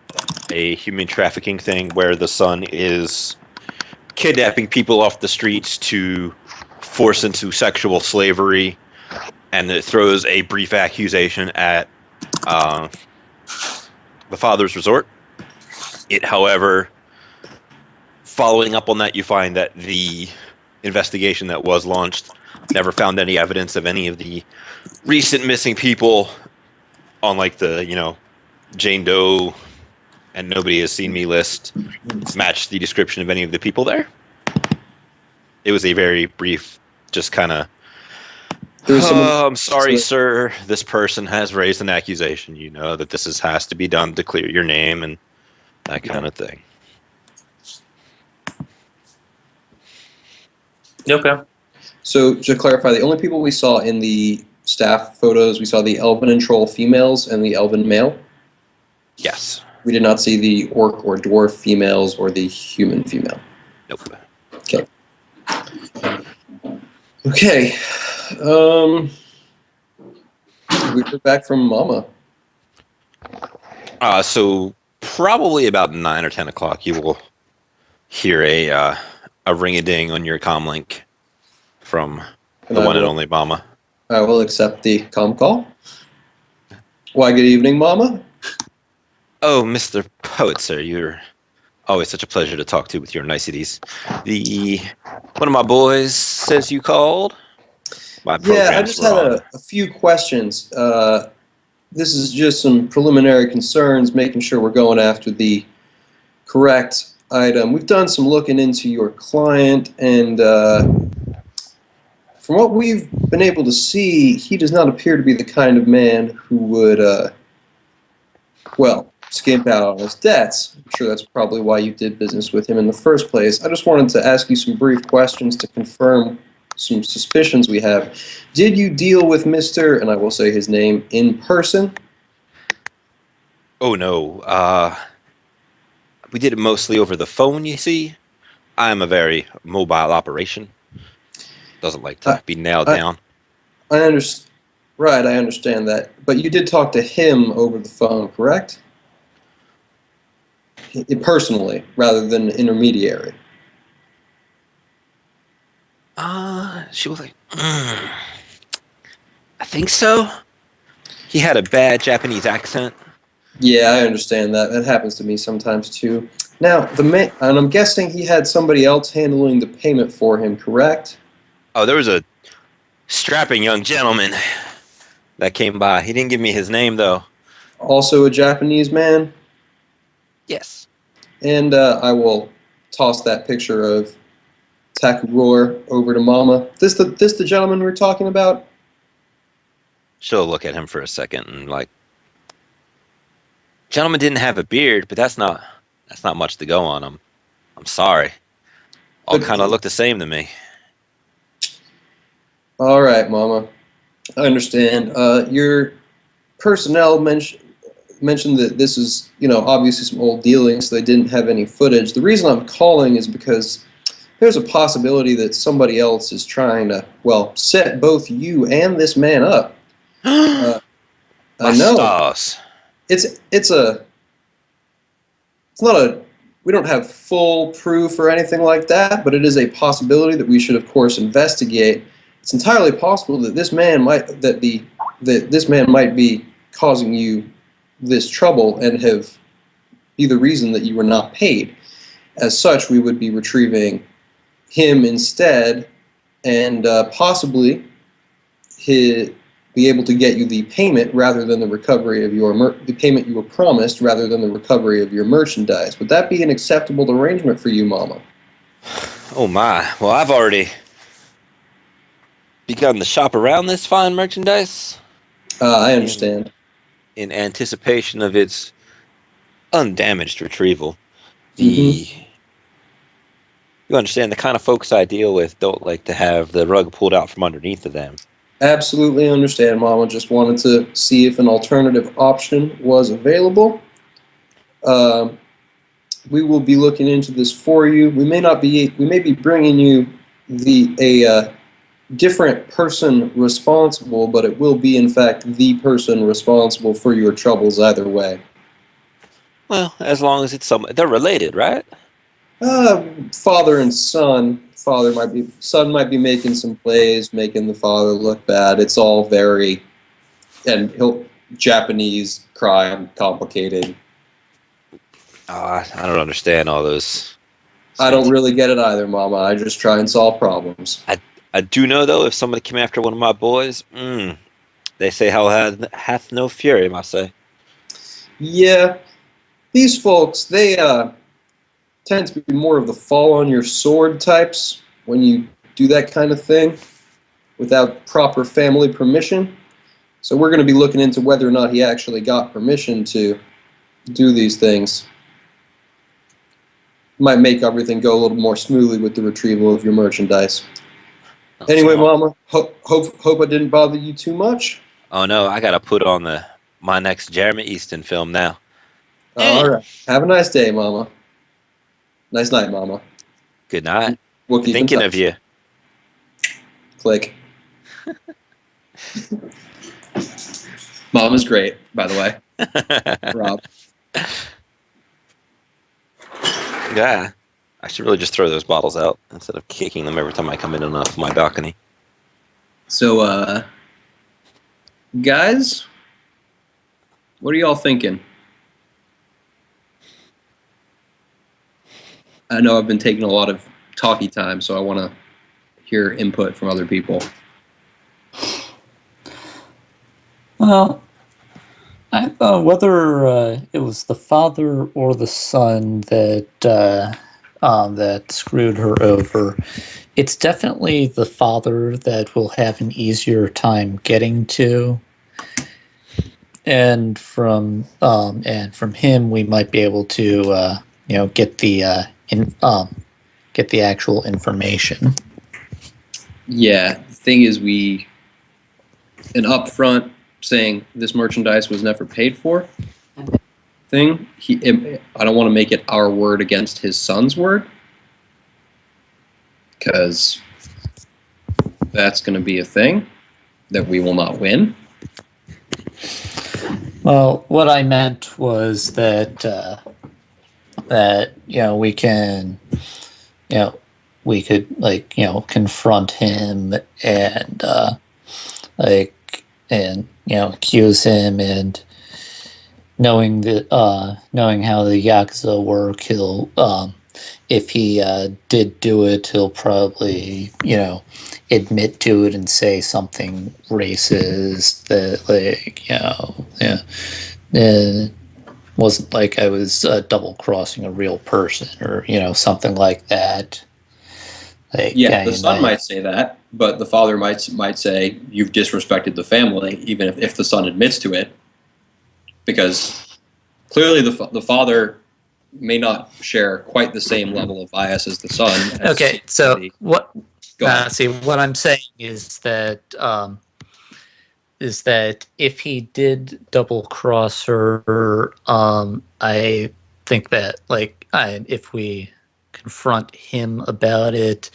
a human trafficking thing where the son is kidnapping people off the streets to force into sexual slavery, and it throws a brief accusation at the father's resort. It, however, following up on that, you find that the investigation that was launched never found any evidence of any of the recent missing people on like the Jane Doe and nobody has seen me list match the description of any of the people there. It was a very brief, just kind of, I'm sorry, sir, this person has raised an accusation. You know that this has to be done to clear your name and that kind of thing. Okay. So to clarify, the only people we saw in the staff photos, we saw the elven and troll females and the elven male. Yes. We did not see the orc or dwarf females or the human female. Nope. Okay. Okay. We heard back from Momma. So probably about 9 or 10 o'clock, you will hear a ring-a-ding on your comm link from the one and only Momma. I will accept the comm call. Why, good evening, Momma. Oh, Mr. Poet, sir, you're always such a pleasure to talk to with your niceties. One of my boys says you called. My Yeah, I program's just had wrong. a few questions. This is just some preliminary concerns, making sure we're going after the correct item. We've done some looking into your client, and from what we've been able to see, he does not appear to be the kind of man who would, well, skimp out on his debts. I'm sure that's probably why you did business with him in the first place. I just wanted to ask you some brief questions to confirm some suspicions we have. Did you deal with Mr., and I will say his name, in person? Oh no. We did it mostly over the phone, you see. I'm a very mobile operation. Doesn't like I, to be nailed I, down. I understand. Right, I understand that. But you did talk to him over the phone, correct? Personally, rather than intermediary. She was like, I think so. He had a bad Japanese accent. Yeah, I understand that. That happens to me sometimes too. Now, and I'm guessing he had somebody else handling the payment for him, correct? Oh, there was a strapping young gentleman that came by. He didn't give me his name though. Also a Japanese man. Yes. And I will toss that picture of Takuror over to Momma. This the gentleman we're talking about? She'll look at him for a second and like, gentleman didn't have a beard, but that's not much to go on him. I'm sorry. All But kind of look the same to me. all right, Momma. I understand. Your personnel mentioned that this is, obviously some old dealings, so they didn't have any footage. The reason I'm calling is because there's a possibility that somebody else is trying to, well, set both you and this man up. My I know. stars. It's not a, we don't have full proof or anything like that, but it is a possibility that we should, of course, investigate. It's entirely possible that this man might be causing you this trouble and be the reason that you were not paid. As such, we would be retrieving him instead, and possibly be able to get you the payment rather than the recovery of the payment you were promised rather than the recovery of your merchandise. Would that be an acceptable arrangement for you, Momma? Oh my. Well, I've already begun to shop around this fine merchandise I in understand. in anticipation of its undamaged retrieval. Hmm. The You understand the kind of folks I deal with don't like to have the rug pulled out from underneath of them. Absolutely understand, Mama. Just wanted to see if an alternative option was available. Um, we will be looking into this for you. We may be bringing you a different person responsible, but it will be in fact the person responsible for your troubles either way. Well, as long as they're related, right? Father and son. Son might be making some plays, making the father look bad. It's all very, and Japanese crime, complicated. I don't understand all those. I don't really get it either, Mama. I just try and solve problems. I do know though, if somebody came after one of my boys, they say hell hath no fury, I say. Yeah, these folks, they tend to be more of the fall on your sword types when you do that kind of thing without proper family permission. So we're going to be looking into whether or not he actually got permission to do these things. Might make everything go a little more smoothly with the retrieval of your merchandise. Anyway, Mama, hope I didn't bother you too much. Oh no, I gotta put on my next Jeremy Easton film now. All right. Have a nice day, Mama. Nice night, Mama. Good night. We'll keep Thinking in of touch. you. Click. Mama's great, by the way. Rob. Yeah. I should really just throw those bottles out instead of kicking them every time I come in off my balcony. So, guys, what are y'all thinking? I know I've been taking a lot of talky time, so I want to hear input from other people. Well, I thought whether it was the father or the son that screwed her over, it's definitely the father that will have an easier time getting to, and from him we might be able to get get the actual information. Yeah, the thing is, an upfront saying this merchandise was never paid for thing. I don't want to make it our word against his son's word, because that's going to be a thing that we will not win. Well, what I meant was that we can, we could confront him and accuse him, and knowing how the Yakuza work, he'll if he did do it, he'll probably admit to it and say something racist that wasn't like I was double crossing a real person, or something like that. Yeah, the son might say that, but the father might say you've disrespected the family, even if the son admits to it, because clearly the father may not share quite the same level of bias as the son. Okay, so what? Go ahead. See, what I'm saying is that if he did double cross her, I think that if we confront him about it,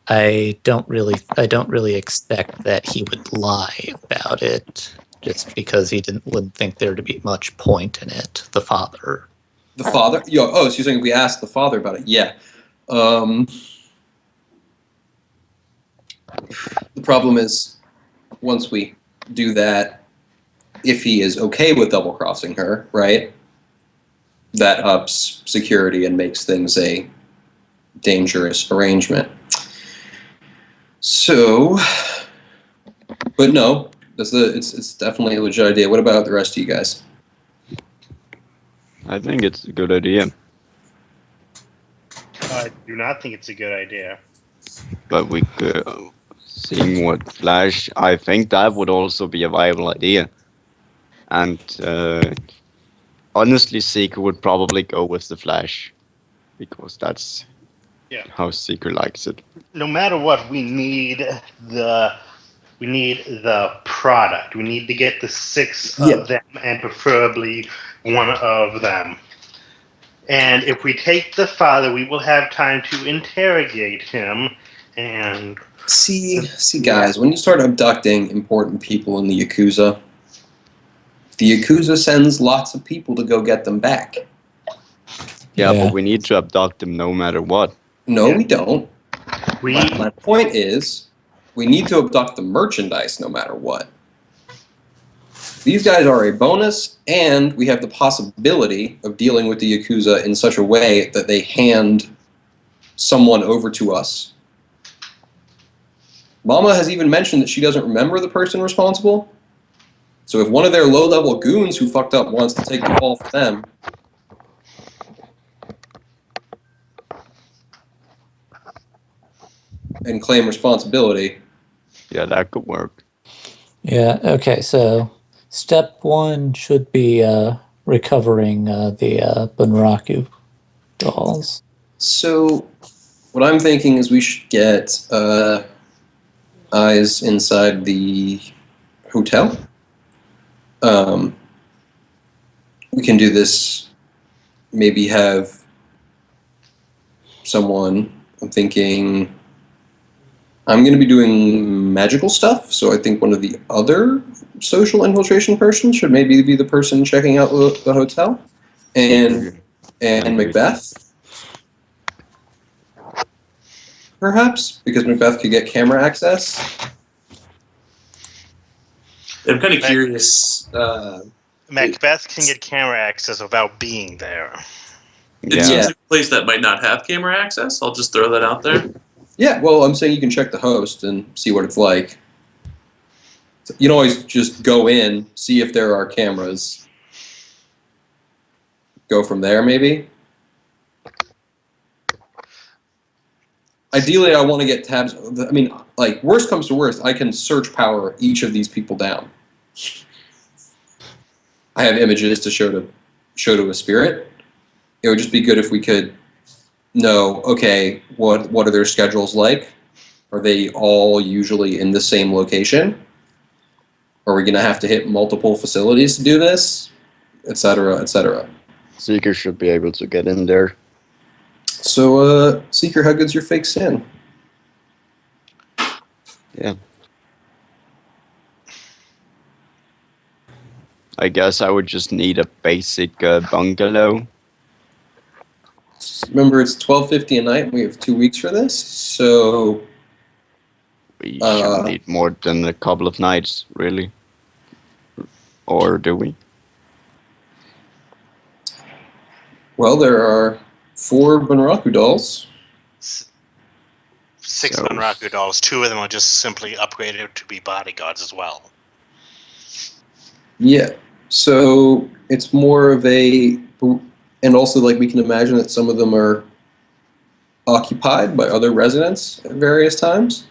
I don't really expect that he would lie about it, just because he wouldn't think there to be much point in it. The father. The father? So you're saying we asked the father about it? Yeah. The problem is, once we do that, if he is okay with double crossing her, right, that ups security and makes things a dangerous arrangement. So, but no, it's definitely a legit idea. What about the rest of you guys? I think it's a good idea. I do not think it's a good idea. But we could, seeing what Flash, I think that would also be a viable idea. And honestly, Seeker would probably go with the Flash, because that's how Seeker likes it. No matter what, we need the product. We need to get the 6 of them, and preferably one of them. And if we take the father, we will have time to interrogate him. And see, guys, when you start abducting important people in the Yakuza sends lots of people to go get them back. Yeah, but we need to abduct them no matter what. No, we don't. My point is, we need to abduct the merchandise no matter what. These guys are a bonus, and we have the possibility of dealing with the Yakuza in such a way that they hand someone over to us. Momma has even mentioned that she doesn't remember the person responsible. So if one of their low-level goons who fucked up wants to take the fall for them, and claim responsibility. Yeah, that could work. Yeah, okay, so step 1 should be recovering the Bunraku dolls. So what I'm thinking is we should get eyes inside the hotel. We can do this, maybe have someone, I'm thinking, I'm going to be doing magical stuff, so I think one of the other social infiltration persons should maybe be the person checking out the hotel. And Macbeth, perhaps, because Macbeth could get camera access. I'm kind of curious. Macbeth can get camera access without being there. It seems like a place that might not have camera access. I'll just throw that out there. Yeah, well, I'm saying you can check the host and see what it's like. You can always just go in, see if there are cameras, go from there maybe. Ideally, I want to get tabs. I mean, like, worst comes to worst, I can search power each of these people down. I have images to show to a spirit. It would just be good if we could know, okay, what are their schedules like? Are they all usually in the same location? Are we going to have to hit multiple facilities to do this? Et cetera, et cetera. Seeker should be able to get in there. So, Seeker, how good's your fake sin? Yeah. I guess I would just need a basic bungalow. Remember, it's $12.50 a night, and we have 2 weeks for this, so... We shouldn't need more than a couple of nights, really. Or do we? Well, there are 4 Bunraku dolls. 6 So- Bunraku dolls. 2 of them are just simply upgraded to be bodyguards as well. Yeah, so it's more of a... And also, like, we can imagine that some of them are occupied by other residents at various times.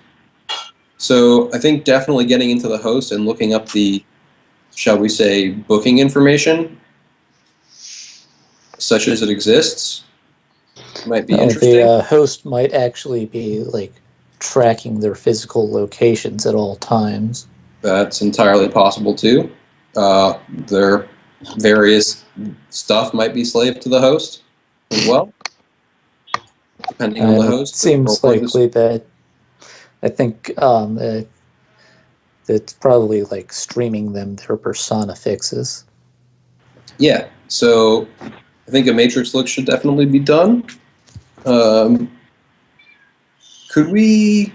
So I think definitely getting into the host and looking up the, shall we say, booking information, such as it exists, might be interesting. The host might actually be like tracking their physical locations at all times. That's entirely possible too. Their various stuff might be slave to the host as well, depending on And the it host. seems Or this- likely that I think it's probably like streaming them their persona fixes. Yeah, so I think a matrix look should definitely be done. Could we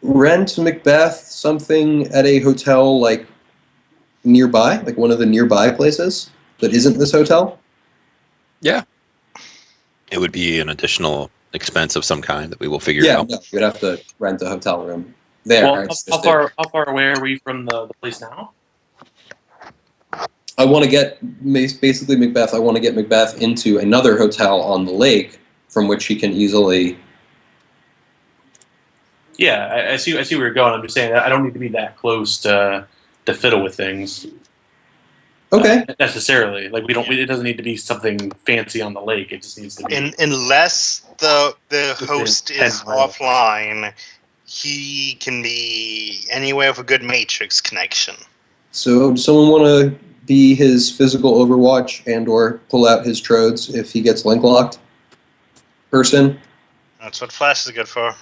rent Macbeth something at a hotel like nearby, like one of the nearby places that isn't this hotel? Yeah. It would be an additional expense of some kind that we will figure Yeah, out. no, you'd have to rent a hotel room there. Well, It's how just there. far away are we from the place now? I want to get basically Macbeth. I want to get Macbeth into another hotel on the lake from which he can easily. Yeah, I see where you're going. I'm just saying that I don't need to be that close to fiddle with things. Okay. Necessarily, like we don't. It doesn't need to be something fancy on the lake. It just needs to be. Unless the Within host 10 is miles. offline, he can be anywhere with a good matrix connection. So, does someone want to be his physical overwatch and/or pull out his trodes if he gets link locked? Person. That's what Flash is good for.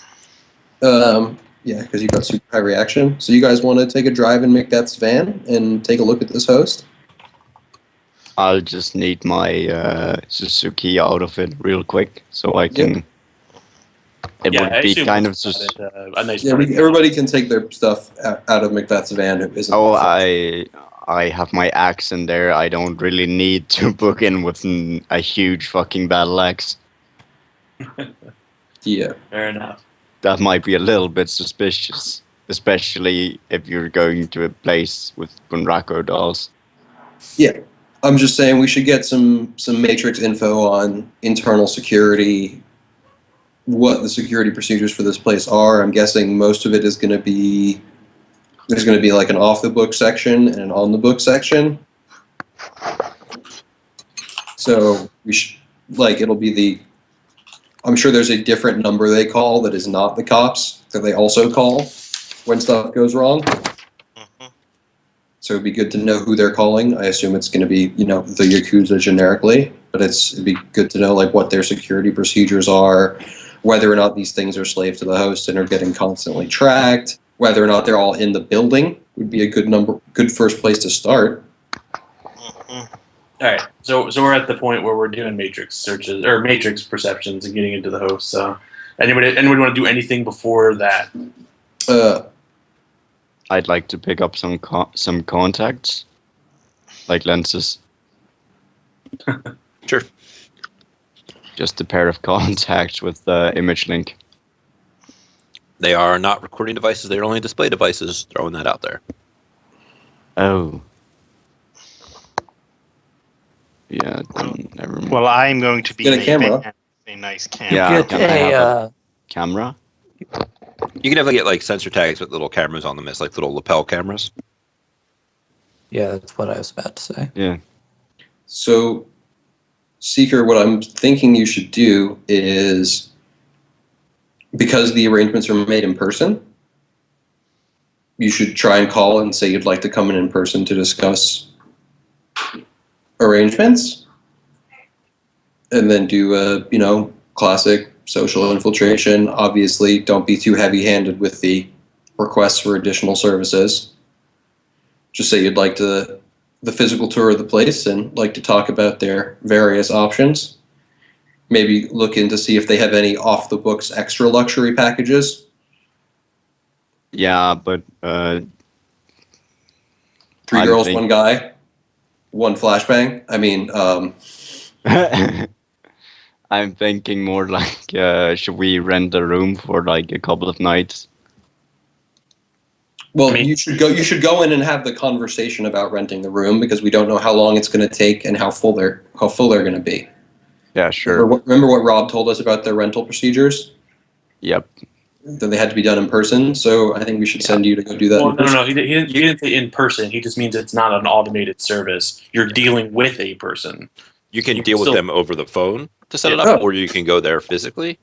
Yeah, because you got super high reaction. So, you guys want to take a drive in Macbeth's van and take a look at this host? I'll just need my Suzuki out of it real quick so I can. It Yeah, would I be assume kind of it's just. a nice. Yeah, everybody can take their stuff out of Macbeth's van. Who isn't Oh, full. I have my axe in there. I don't really need to book in with a huge fucking battle axe. Yeah. Fair enough. That might be a little bit suspicious, especially if you're going to a place with Bunraku dolls. Yeah. I'm just saying we should get some matrix info on internal security, what the security procedures for this place are. I'm guessing most of it is going to be, there's going to be like an off the book section and an on the book section. So we should, like, it'll be the, I'm sure there's a different number they call that is not the cops that they also call when stuff goes wrong. Mhm. So it'd be good to know who they're calling. I assume it's going to be, the Yakuza generically, but it'd be good to know like what their security procedures are, whether or not these things are slave to the host and are getting constantly tracked, whether or not they're all in the building would be a good first place to start. Mhm. All right, so we're at the point where we're doing matrix searches or matrix perceptions and getting into the host. So, anybody want to do anything before that? I'd like to pick up some contacts, like lenses. Sure. Just a pair of contacts with the image link. They are not recording devices. They're only display devices. Throwing that out there. Oh. Yeah, then never mind. Well, I'm going to be Get a in a camera. van, a nice camera. Yeah, Get can I have a camera? You can definitely get like sensor tags with little cameras on them. It's like little lapel cameras. yeah, that's what I was about to say. Yeah. So, Seeker, what I'm thinking you should do is, because the arrangements are made in person, you should try and call and say you'd like to come in person to discuss arrangements, and then do a classic social infiltration. Obviously, don't be too heavy-handed with the requests for additional services. Just say you'd like the physical tour of the place and like to talk about their various options. Maybe look in to see if they have any off-the-books extra luxury packages. Yeah, but 3 I'm girls, think- 1 guy, 1 flashbang. I mean, I'm thinking more like, should we rent a room for like a couple of nights? well, I mean- you should go in and have the conversation about renting the room, because we don't know how long it's going to take and how full they're going to be. Yeah, sure. Remember what Rob told us about their rental procedures? Yep. That they had to be done in person. So I think we should send you to go do that. Well, in person. no. He didn't say in person. He just means it's not an automated service. You're dealing with a person. You can You deal with still- them over the phone to set it Yeah. up, or you can go there physically,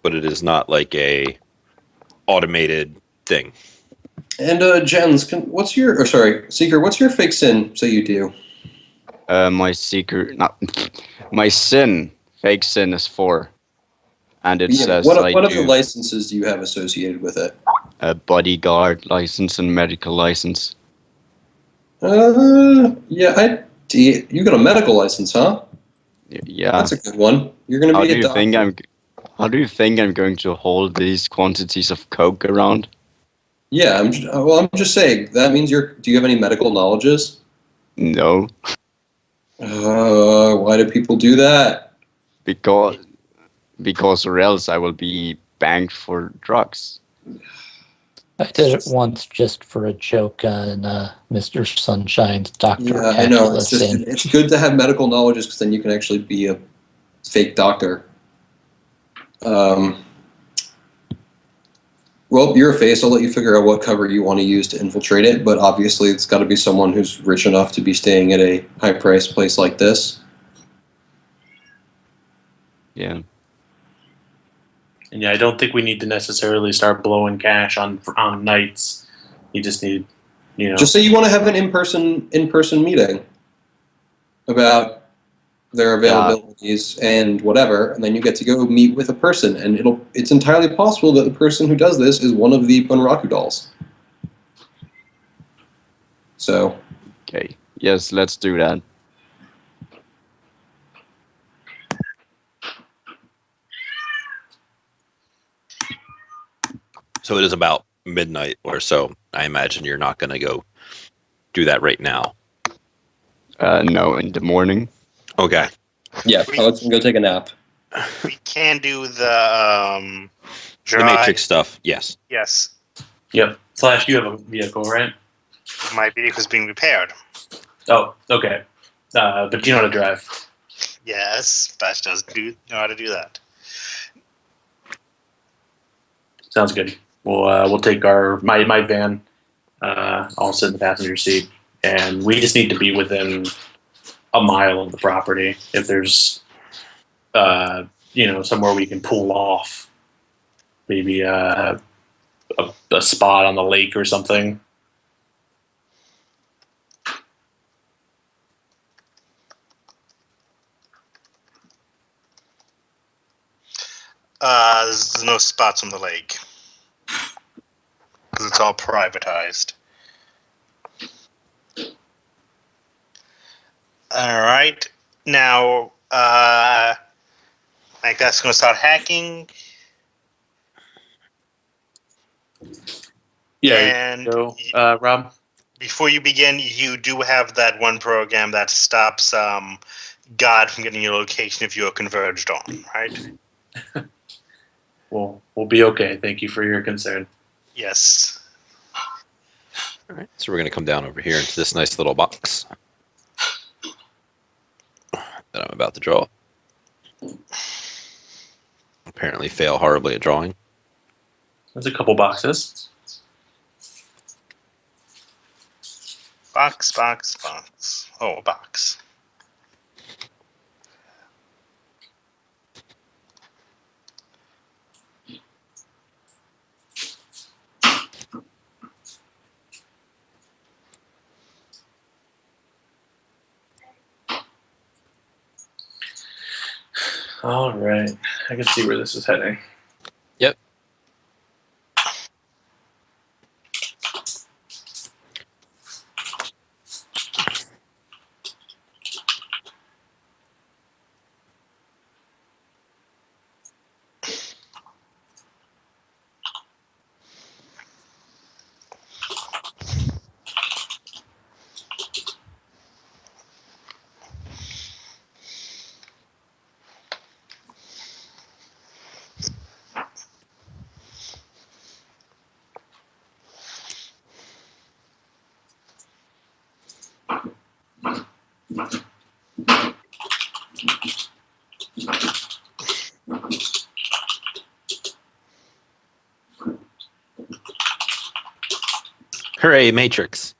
but it is not like a automated thing. And Jens, Seeker, what's your fake sin? So you do. My secret, not my sin, fake sin is 4, and it Yeah, says what I other do licenses do you have associated with it? a bodyguard license and medical license. Yeah, you got a medical license, huh? Yeah. That's a good one. You're gonna How be do a you doctor. think How do you think I'm going to hold these quantities of coke around? Yeah, I'm just saying that means do you have any medical knowledges? No, Why do people do that? because or else I will be banged for drugs. I did it once just for a joke on Mr. Sunshine's Dr. Yeah, I know. Acula sin. It's good to have medical knowledge, because then you can actually be a fake doctor. Well, you're a face. I'll let you figure out what cover you want to use to infiltrate it, but obviously it's got to be someone who's rich enough to be staying at a high-priced place like this. Yeah. And yeah, I don't think we need to necessarily start blowing cash on nights. You just need, Just say you want to have an in-person meeting about their availabilities and whatever, and then you get to go meet with a person, and it's entirely possible that the person who does this is one of the Bunraku dolls. So, Okay. Yes, let's do that. So it is about midnight or so. I imagine you're not going to go do that right now. No, in the morning. Okay. yeah, let's go take a nap. We can do the The drive. Matrix stuff, yes. Yes, Yep. Flash, you have a vehicle, right? my vehicle's being repaired. Oh, okay. But you know how to drive. Yes, Bash does know how to do that. Sounds good. We'll take my van. I'll sit in the passenger seat, and we just need to be within a mile of the property. If there's somewhere we can pull off, maybe a spot on the lake or something. There's no spots on the lake because it's all privatized. All right, now I guess going to start hacking. Yeah. And So, Rob. before you begin, you do have that one program that stops God from getting your location if you are converged on, right? we'll be okay. Thank you for your concern. Yes. All right, so we're going to come down over here into this nice little box that I'm about to draw. Apparently fail horribly at drawing. There's a couple boxes. Box, box, box. Oh, a box. All right, I can see where this is heading. Yep. Hooray, Matrix.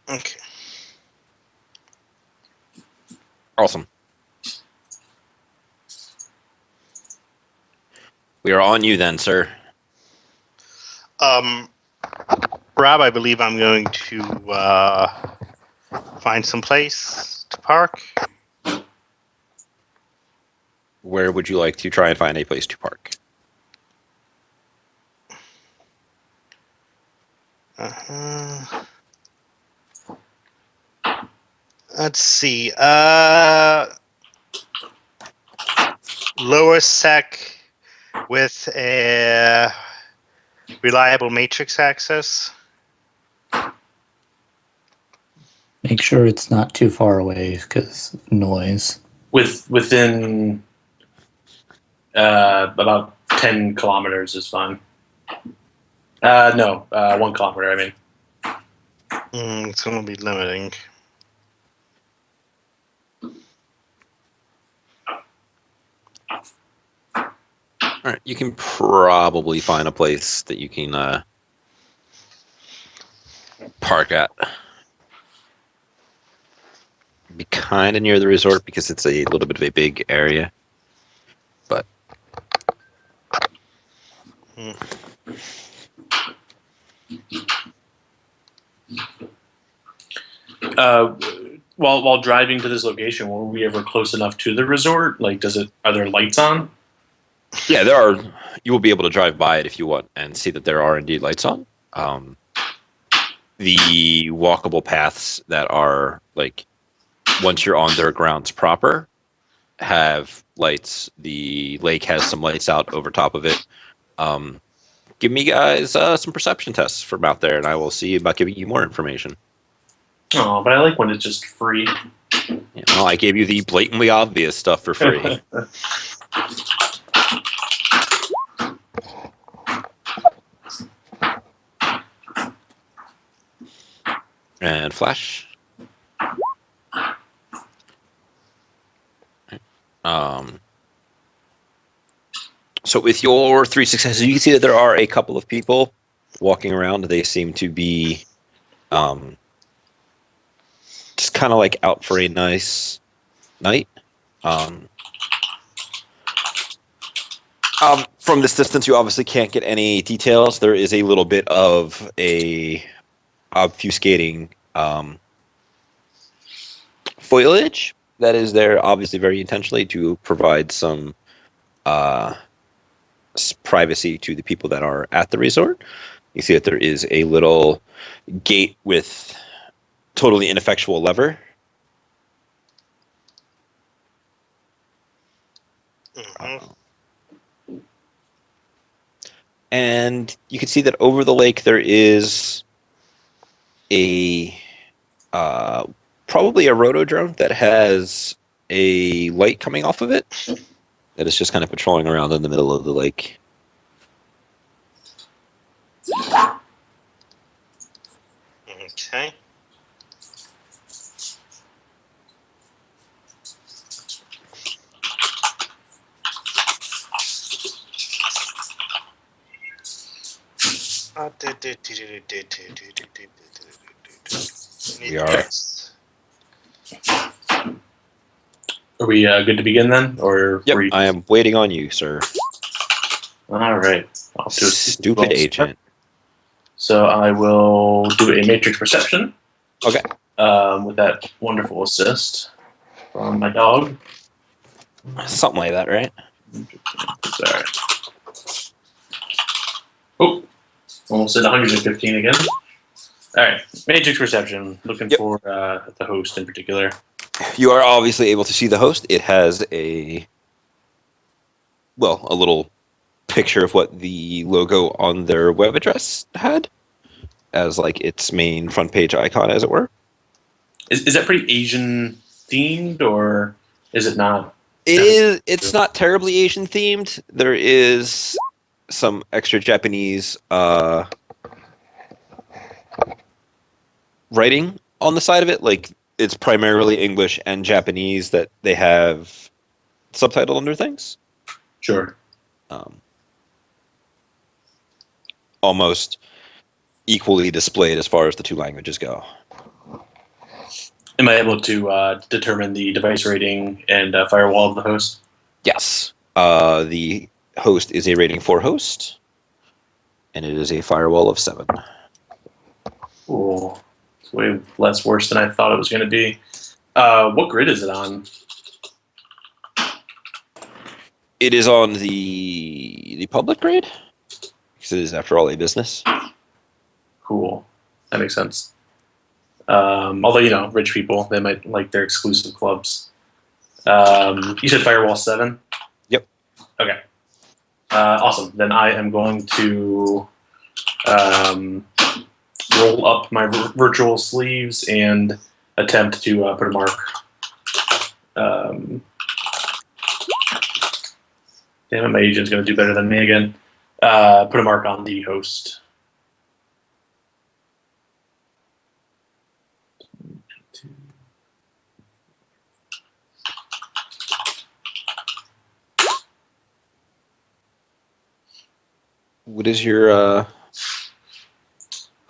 Okay. Awesome. We are on you then, sir. Rob, I believe I'm going to find some place to park. Where would you like to try and find a place to park? Let's see. Lower sec with a reliable matrix access. Make sure it's not too far away because of noise. Within about 10 kilometers is fine. No, 1 kilometer. I mean, It's going to be limiting. All right, you can probably find a place that you can park at. Be kind of near the resort because it's a little bit of a big area. But while driving to this location, were we ever close enough to the resort? Like, are there lights on? yeah, there are. You will be able to drive by it if you want and see that there are indeed lights on. The walkable paths that are like once you're on their grounds proper have lights. The lake has some lights out over top of it. Give me guys some perception tests from out there, and I will see about giving you more information. Oh, but I like when it's just free. You know, I gave you the blatantly obvious stuff for free. And flash. So with your 3 successes, you can see that there are a couple of people walking around. They seem to be just kind of like out for a nice night. From this distance, you obviously can't get any details. There is a little bit of a obfuscating foliage that is there, obviously very intentionally, to provide some privacy to the people that are at the resort. You see that there is a little gate with totally ineffectual lever. And you can see that over the lake there is a probably a roto drone that has a light coming off of it that is just kind of patrolling around in the middle of the lake. Okay. We are. Are we good to begin then, or Yep, were you... I am waiting on you, sir. All right. I'll do a Stupid roll. agent. So I will do a matrix perception. Okay. With that wonderful assist from my dog. Something like that, right? Sorry. Oh, almost at 115 again. All right, matrix perception. Looking Yep. for the host in particular. You are obviously able to see the host. It has a little picture of what the logo on their web address had as like its main front page icon, as it were. Is that pretty Asian themed, it is it not? It is. It's not terribly Asian themed. There is some extra Japanese writing on the side of it. Like it's primarily English and Japanese that they have subtitled under things. Sure. Almost equally displayed as far as the two languages go. Am I able to determine the device rating and firewall of the host? Yes. The host is a rating 4 host, and it is a firewall of 7. Cool. It's way less worse than I thought it was going to be. What grid is it on? It is on the public grid, because it is, after all, a business. Cool. That makes sense. Although, rich people, they might like their exclusive clubs. You said firewall 7? Yep. Okay. Awesome. Then I am going to roll up my virtual sleeves and attempt to put a mark. Damn it, my agent's going to do better than me again. Put a mark on the host. What is your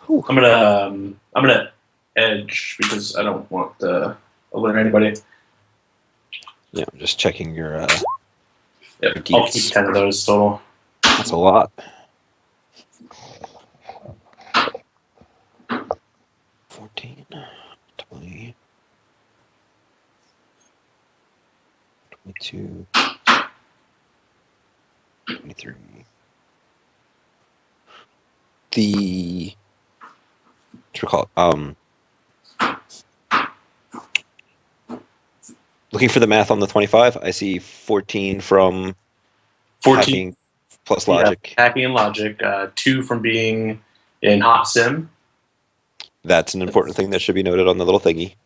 I'm gonna edge because I don't want to alert anybody. Yeah, I'm just checking your Yep, your I'll deets. keep 10 of those total. That's a lot. 14, 20, 22, 23. What you call it? Looking for the math on the 25. I see 14 from 14 hacking plus logic. hacking and logic. 2 from being in hot sim. That's an important thing that should be noted on the little thingy.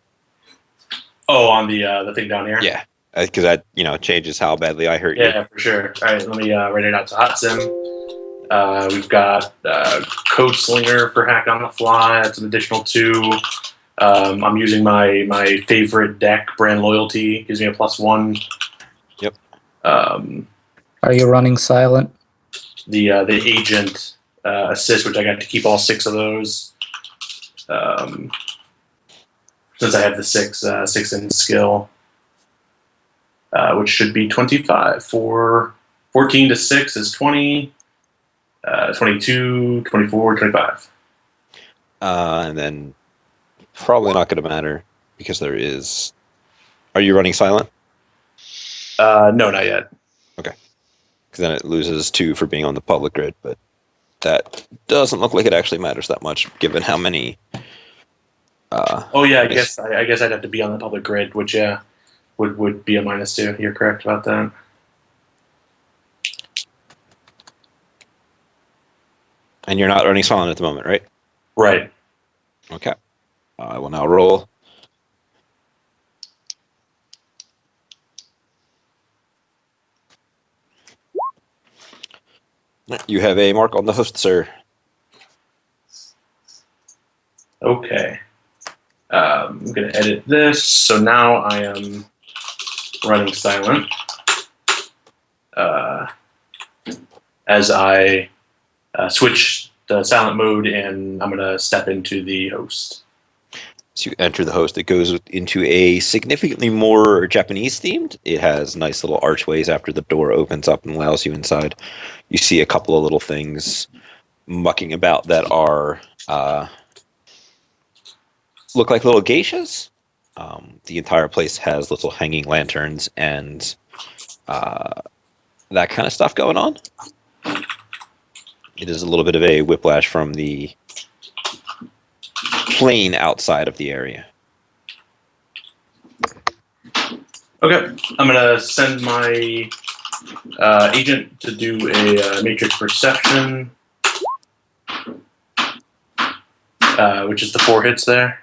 Oh, on the thing down here. Yeah, because that changes how badly I hurt you. Yeah, for sure. All right, let me write it out to hot sim. We've got Code Slinger for hack on the fly. That's an additional 2. I'm using my favorite deck, Brand Loyalty. Gives me a +1. Yep. Are you running silent? The agent assist, which I got to keep all 6 of those. Since I have the 6 in skill, which should be 25. 14 to 6 is 20. 22, 24, 25. And then probably not going to matter because there is. Are you running silent? No, not yet. Okay. Because then it loses 2 for being on the public grid, but that doesn't look like it actually matters that much given how many. Oh yeah, I guess I'd have to be on the public grid, which would be a -2. You're correct about that. And you're not running silent at the moment, right? Right. Okay. I will now roll You have a mark on the host, sir. Okay. I'm going to edit this. So now I am running silent as I switch the silent mode, and I'm going to step into the host. As you enter the host, it goes into a significantly more Japanese themed. It has nice little archways after the door opens up and allows you inside. You see a couple of little things mucking about that are look like little geishas. The entire place has little hanging lanterns and that kind of stuff going on. It is a little bit of a whiplash from the plain outside of the area. Okay, I'm gonna send my agent to do a matrix perception, which is the 4 hits there.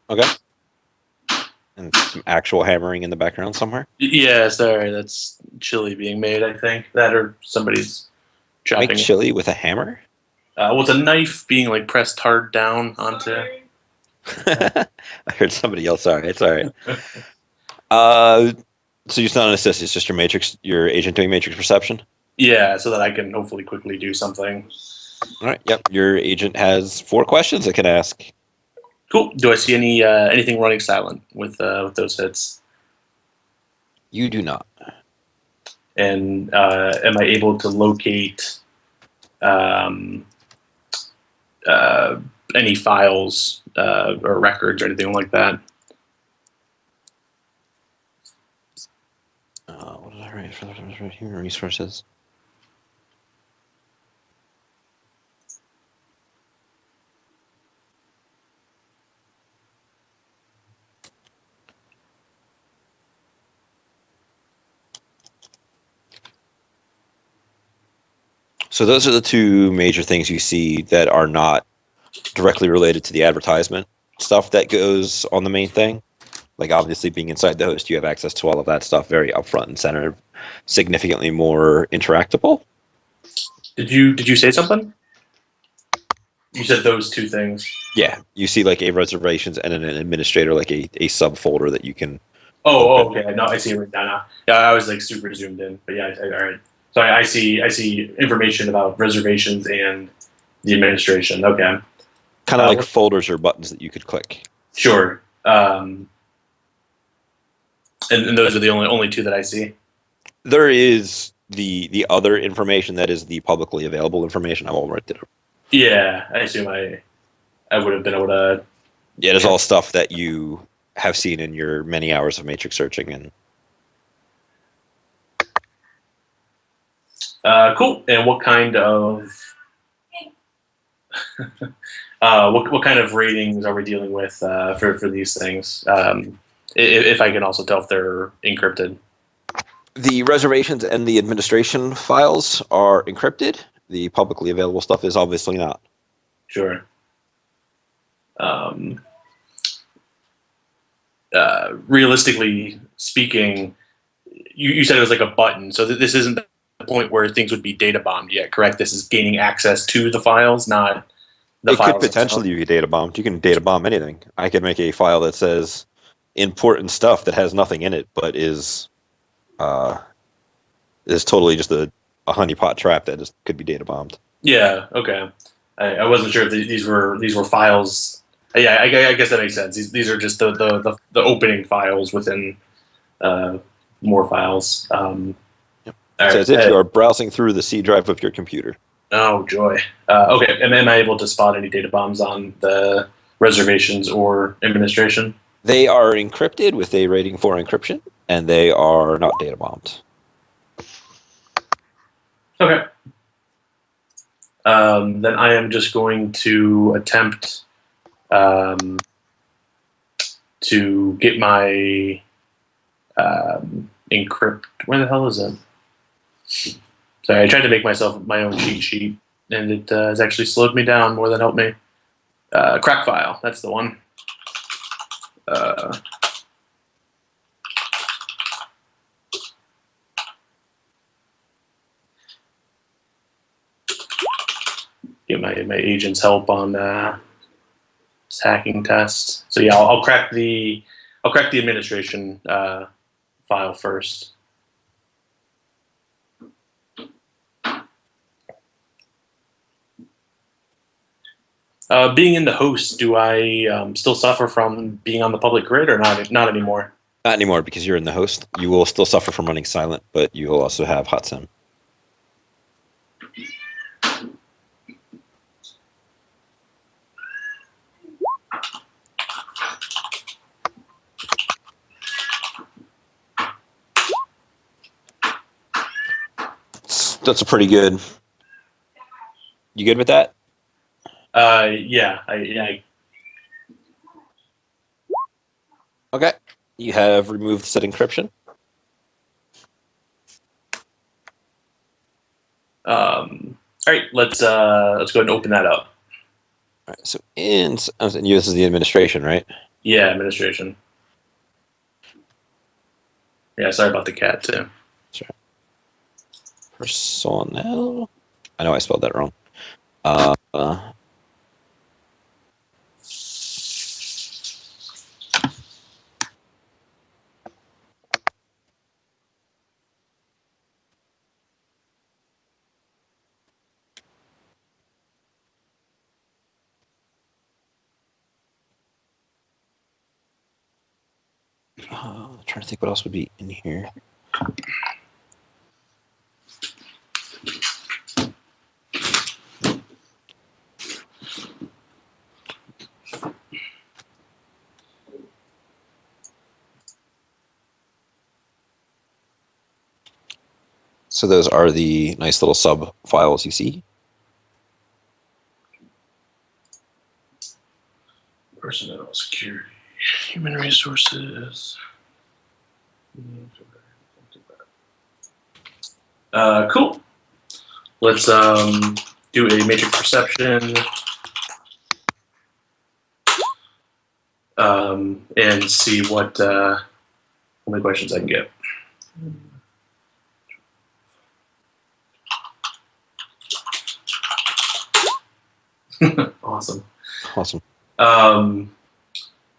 Okay. And some actual hammering in the background somewhere. Yeah, sorry, that's chili being made, I think. That or somebody's chopping. Make chili with a hammer? Well, it's a knife being like pressed hard down onto. I heard somebody else. Sorry, it's all right. So it's not an assist. It's just your agent doing matrix perception. Yeah, so that I can hopefully quickly do something. All right. Yep. Your agent has 4 questions it can ask. Cool. Do I see anything running silent with those hits? You do not. And am I able to locate any files or records or anything like that? What did I write for right here? Resources. So those are the 2 major things you see that are not directly related to the advertisement stuff that goes on the main thing. Like obviously being inside the host, you have access to all of that stuff very upfront and center, significantly more interactable. Did you say something? You said those 2 things. Yeah, you see like a reservations and an administrator, like a subfolder that you can. Oh, okay. No, I see it right now. Yeah, I was like super zoomed in, but yeah, all right. So I see information about reservations and the administration. Okay, Kind of like folders or buttons that you could click. sure. And those are the only 2 that I see. There is the other information that is the publicly available information. I won't write it. Yeah, I assume I would have been able to. Yeah, it is all stuff that you have seen in your many hours of matrix searching and. Cool. And what kind of what kind of ratings are we dealing with for these things? If I can also tell if they're encrypted. The reservations and the administration files are encrypted. The publicly available stuff is obviously not. Sure. Realistically speaking, you said it was like a button, so this isn't the point where things would be data bombed yet, correct? This is gaining access to the files, not the it files. It could potentially be data bombed. You can data bomb anything. I could make a file that says important stuff that has nothing in it, but is totally just a honeypot trap that just could be data bombed. Yeah. Okay. I wasn't sure if these were files. Yeah, I guess that makes sense. These are just the opening files within more files. Yep. So as if you are browsing through the C drive of your computer. Oh joy. Okay, and am I able to spot any data bombs on the reservations or administration? They are encrypted with a rating for encryption, and they are not data bombed. Okay. Then I am just going to attempt to get my encrypt. Where the hell is it? Sorry, I tried to make myself my own cheat sheet, and it has actually slowed me down more than helped me. Crack file, that's the one. get my agent's help on this hacking test. So yeah, I'll crack the administration file first. Being in the host, do I still suffer from being on the public grid or not? Not anymore. Not anymore, because you're in the host. You will still suffer from running silent, but you will also have hot sim. That's a pretty good. You good with that? Yeah. I Okay. You have removed set encryption. All right. Let's go ahead and open that up. All right, so this is the administration, right? Yeah, administration. Yeah, sorry about the cat too. Sure. Personnel. I know I spelled that wrong. Trying to think what else would be in here. So those are the nice little sub files you see. Personnel, security, human resources. Cool. Let's do a matrix perception and see what how many questions I can get. Awesome. Awesome.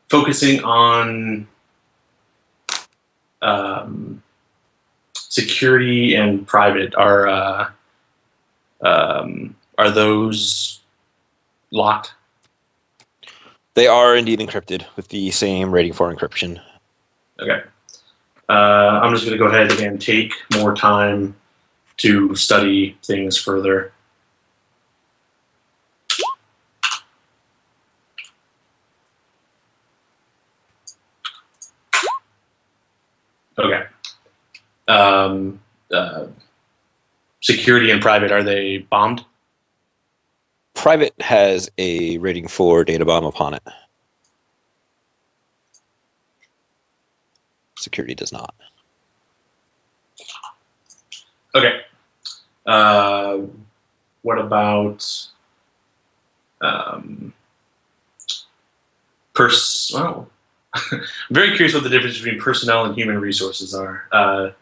Focusing on security and private, are those locked? They are indeed encrypted with the same rating for encryption. Okay. I'm just going to go ahead and take more time to study things further. Okay. Security and private, are they bombed? Private has a rating for data bomb upon it. Security does not. Okay. What about well, I'm very curious what the difference between personnel and human resources are.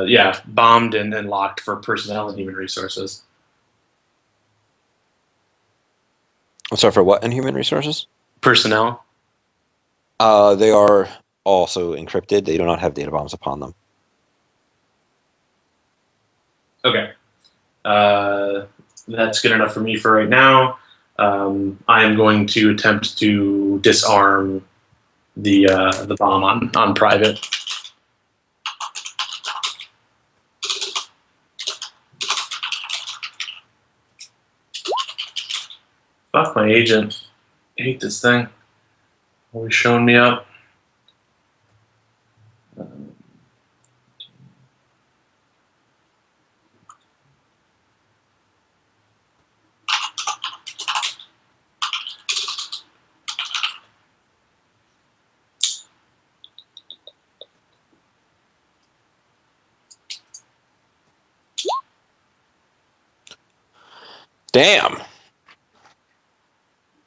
Yeah, bombed and locked for personnel and human resources. I'm sorry, for what in human resources? Personnel. They are also encrypted. They do not have data bombs upon them. Okay. That's good enough for me for right now. I am going to attempt to disarm the bomb on private. Fuck my agent. I hate this thing. Always showing me up. Damn.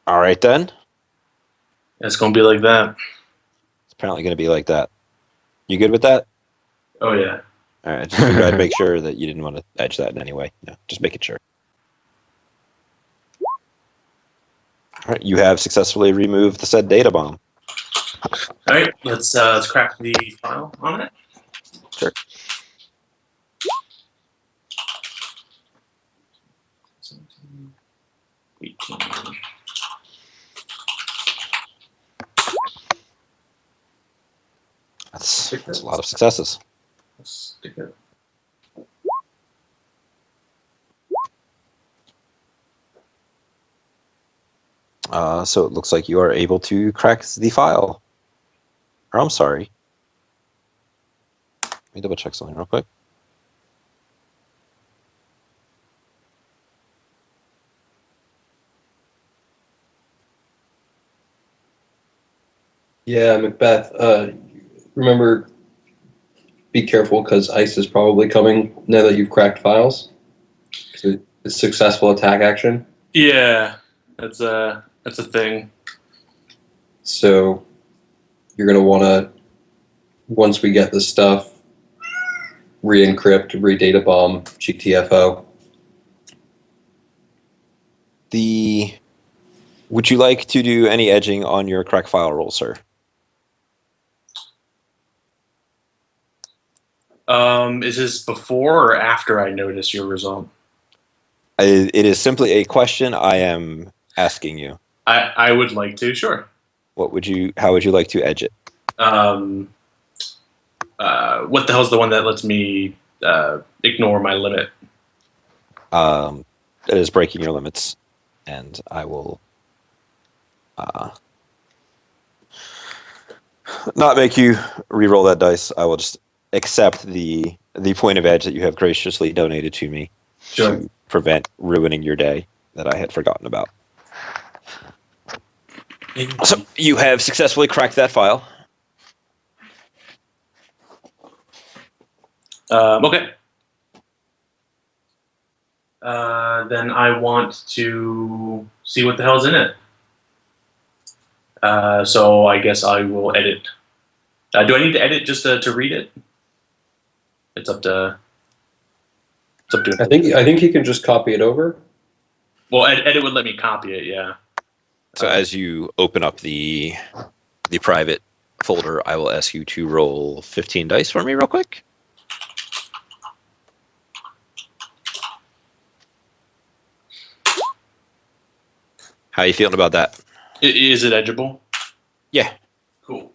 All right then. It's gonna be like that. It's apparently going to be like that. You good with that? Oh yeah. All right. Just figured I'd make sure that you didn't want to edge that in any way. No, just making sure. All right, you have successfully removed the said data bomb. All right, let's crack the file on it. Sure. 17, 18. That's a lot of successes. Let's stick it. So it looks like you are able to crack the file. Or I'm sorry. Let me double check something real quick. Yeah, Macbeth. Remember, be careful because ICE is probably coming now that you've cracked files. It's successful attack action. Yeah, that's a thing. So you're gonna want to, once we get this stuff, re-encrypt, re-data bomb, GTFO. Would you like to do any edging on your crack file roll, sir? Is this before or after I notice your result? It is simply a question I am asking you. I would like to, sure. How would you like to edge it? What the hell's the one that lets me ignore my limit? It is breaking your limits, and I will not make you re-roll that dice. I will just accept the point of edge that you have graciously donated to me to prevent ruining your day that I had forgotten about. So you have successfully cracked that file. Okay. Then I want to see what the hell's in it. So I guess I will edit. Do I need to edit just to read it? It's up to. I think you can just copy it over. Well, edit would let me copy it. Yeah. So as you open up the private folder, I will ask you to roll 15 dice for me real quick. How are you feeling about that? Is it edgeable? Yeah. Cool.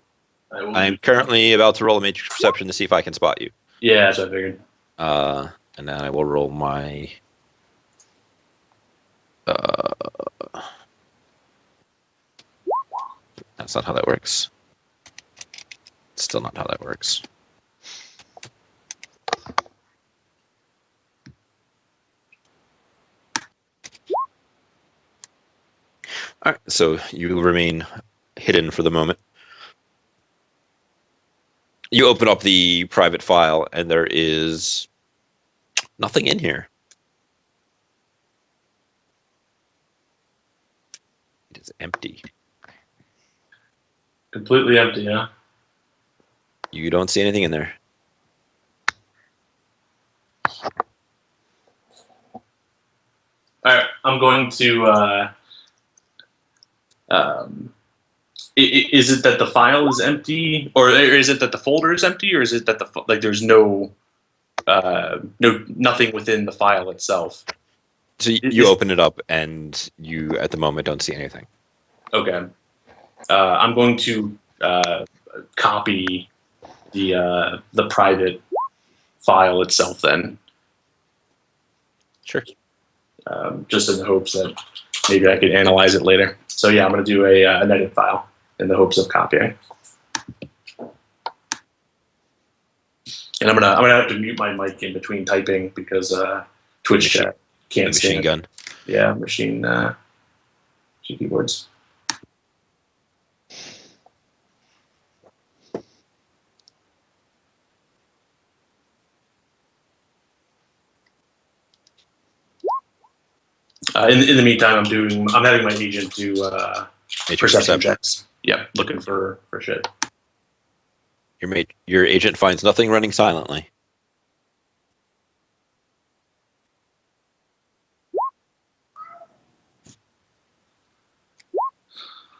I'm currently about to roll a matrix perception to see if I can spot you. Yeah, that's what I figured. And then I will roll my... that's not how that works. Still not how that works. All right, so you remain hidden for the moment. You open up the private file, and there is nothing in here. It is empty. Completely empty, huh? You don't see anything in there. All right, I'm going to. Is it that the file is empty, or is it that the folder is empty, or is it that there's nothing within the file itself? So you open it up, and you, at the moment, don't see anything. Okay. I'm going to copy the private file itself then. Sure. Just in the hopes that maybe I could analyze it later. So yeah, I'm going to do an edit file in the hopes of copying. And I'm gonna have to mute my mic in between typing because Twitch chat can't machine stand. gun. Yeah, machine keyboards. In the meantime, I'm having my agent do perception checks. Yeah, looking for shit. Your agent finds nothing running silently.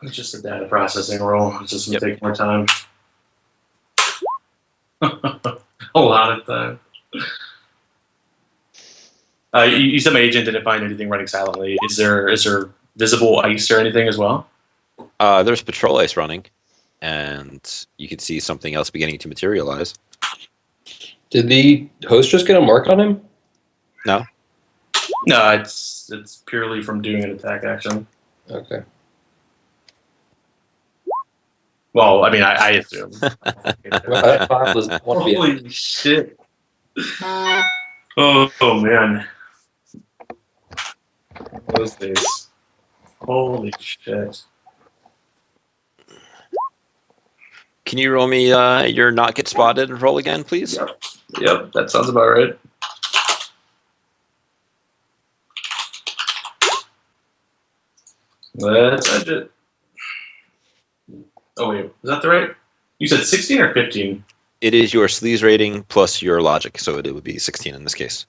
It's just a data processing role. It's just going to take more time. A lot of time. You said my agent didn't find anything running silently. Is there visible ice or anything as well? There's patrol ice running, and you can see something else beginning to materialize. Did the host just get a mark on him? No. No, it's purely from doing an attack action. Okay. Well, I mean, I assume. Holy shit. Oh man. Those days. Holy shit. Can you roll me your not get spotted and roll again, please? Yep, that sounds about right. Let's edge it. Oh wait, is that the right? You said 16 or 15? It is your sleaze rating plus your logic, so it would be 16 in this case.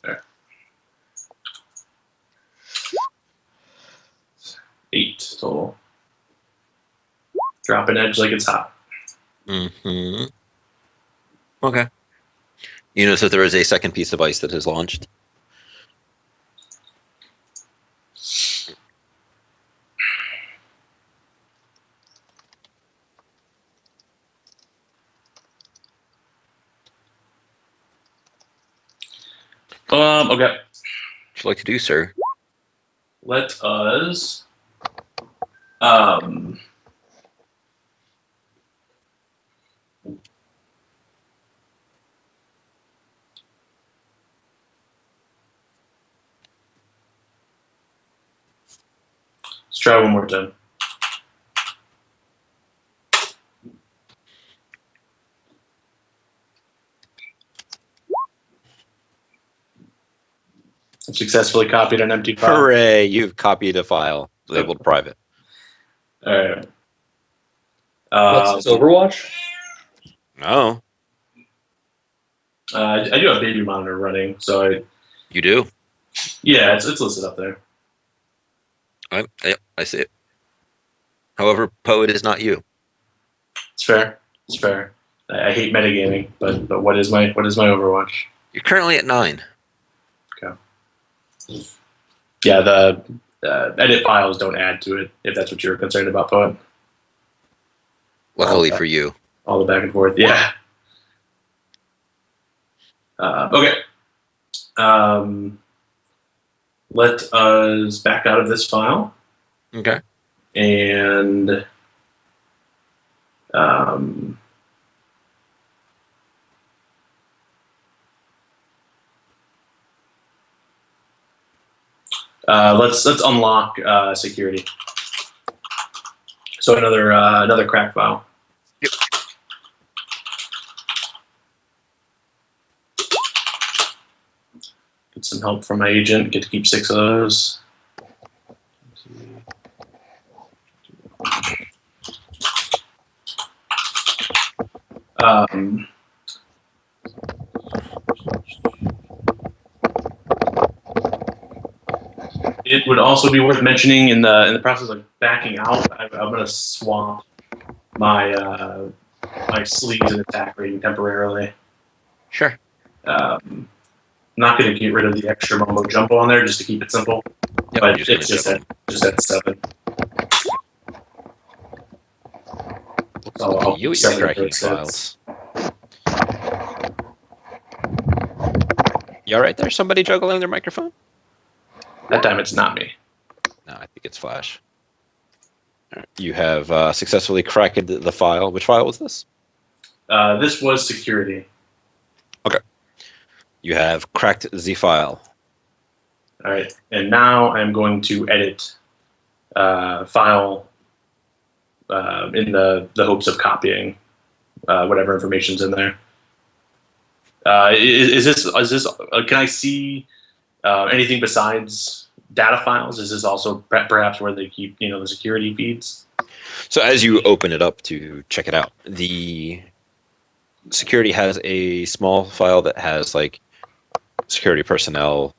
There. 8 total. Drop an edge like it's hot. Mm-hmm. Okay. You notice that there is a second piece of ice that is launched. Okay. What would you like to do, sir? Let us let's try one more time. I've successfully copied an empty file. Hooray! You've copied a file labeled private. All right. What's this, Overwatch? No, I do have baby monitor running, so you do. yeah, it's listed up there. Yep, I see it. However, Poet is not you. It's fair. It's fair. I hate metagaming, but what is my Overwatch? You're currently at 9. Yeah, the edit files don't add to it if that's what you're concerned about, Poet. Luckily for you. All the back and forth, yeah. Okay. Let us back out of this file. Okay. And let's unlock security. So another crack file. Yep. Get some help from my agent. Get to keep 6 of those. It would also be worth mentioning in the process of backing out, I'm going to swap my my sleeves and attack rating temporarily. Sure. I'm not going to get rid of the extra mumbo jumbo on there just to keep it simple. Yep, But you're it's just gonna just at 7. So I'll you eat 7 cracking for 6. files. You all right there? Somebody juggling their microphone? That time it's not me. No, I think it's Flash. All right. You have successfully cracked the file. Which file was this? This was security. You have cracked the file. All right, and now I'm going to edit file in the hopes of copying whatever information's in there. Is this? Can I see anything besides data files? Is this also perhaps where they keep the security feeds? So as you open it up to check it out, the security has a small file that has like security personnel,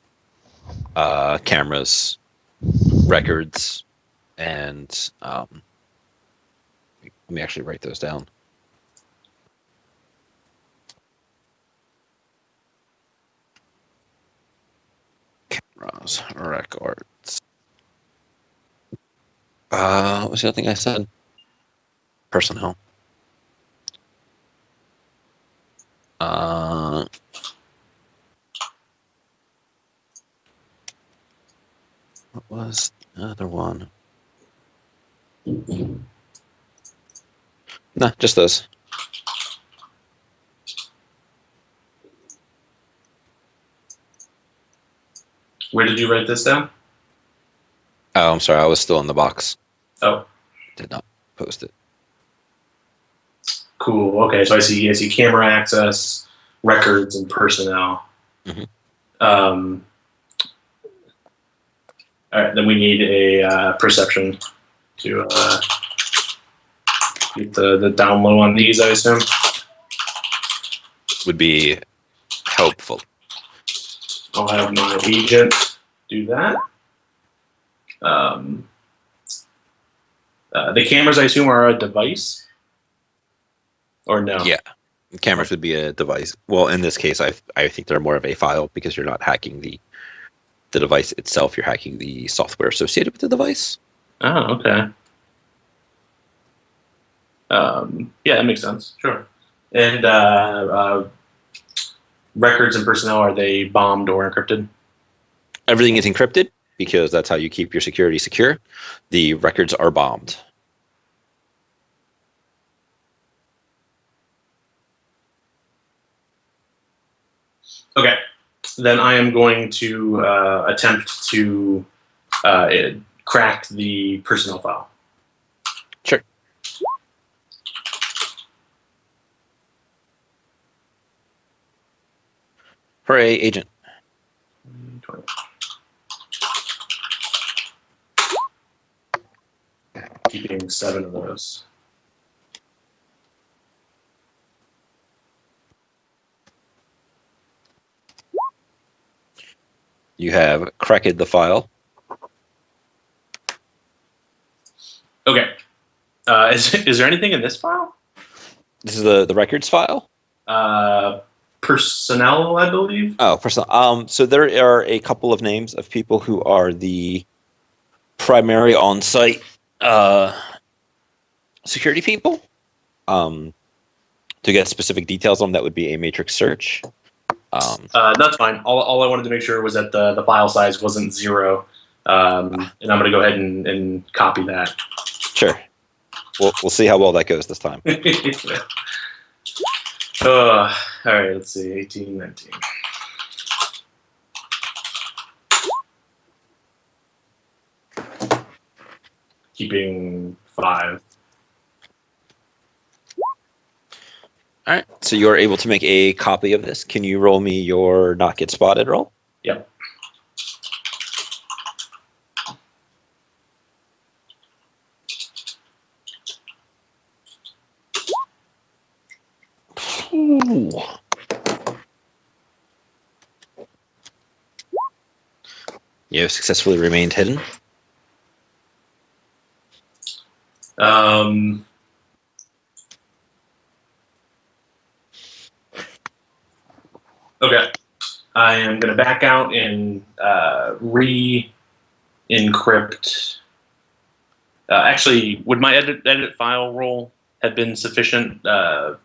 cameras, records, and let me actually write those down. Cameras, records. What was the other thing I said? Personnel. What was the other one? Nah, just those. Where did you write this down? Oh, I'm sorry. I was still in the box. Oh, Did not post it. cool. Okay, so I see camera access, records, and personnel. Mhm. All right, then we need a perception to get the down low on these, I assume. Would be helpful. I'll have my agent do that. The cameras, I assume, are a device? Or no? Yeah. Cameras would be a device. Well, in this case, I think they're more of a file because you're not hacking the device itself. You're hacking the software associated with the device. Oh, okay. Yeah, that makes sense. Sure. And records and personnel, are they bombed or encrypted? Everything is encrypted because that's how you keep your security secure. The records are bombed. Okay. Then I am going to attempt to crack the personnel file. Sure. Hooray, agent. 20. Keeping 7 of those. You have cracked the file. Okay. Is there anything in this file? This is the records file. Personnel, I believe. Oh, personnel. So there are a couple of names of people who are the primary on-site security people. To get specific details on that would be a matrix search. That's fine. All I wanted to make sure was that the file size wasn't 0. And I'm going to go ahead and copy that. Sure. We'll see how well that goes this time. All right, let's see. 18, 19. Keeping 5. All right. So you're able to make a copy of this. Can you roll me your not get spotted roll? Yep. Ooh. You have successfully remained hidden. Okay. I am going to back out and re-encrypt. Actually, would my edit file roll have been sufficient to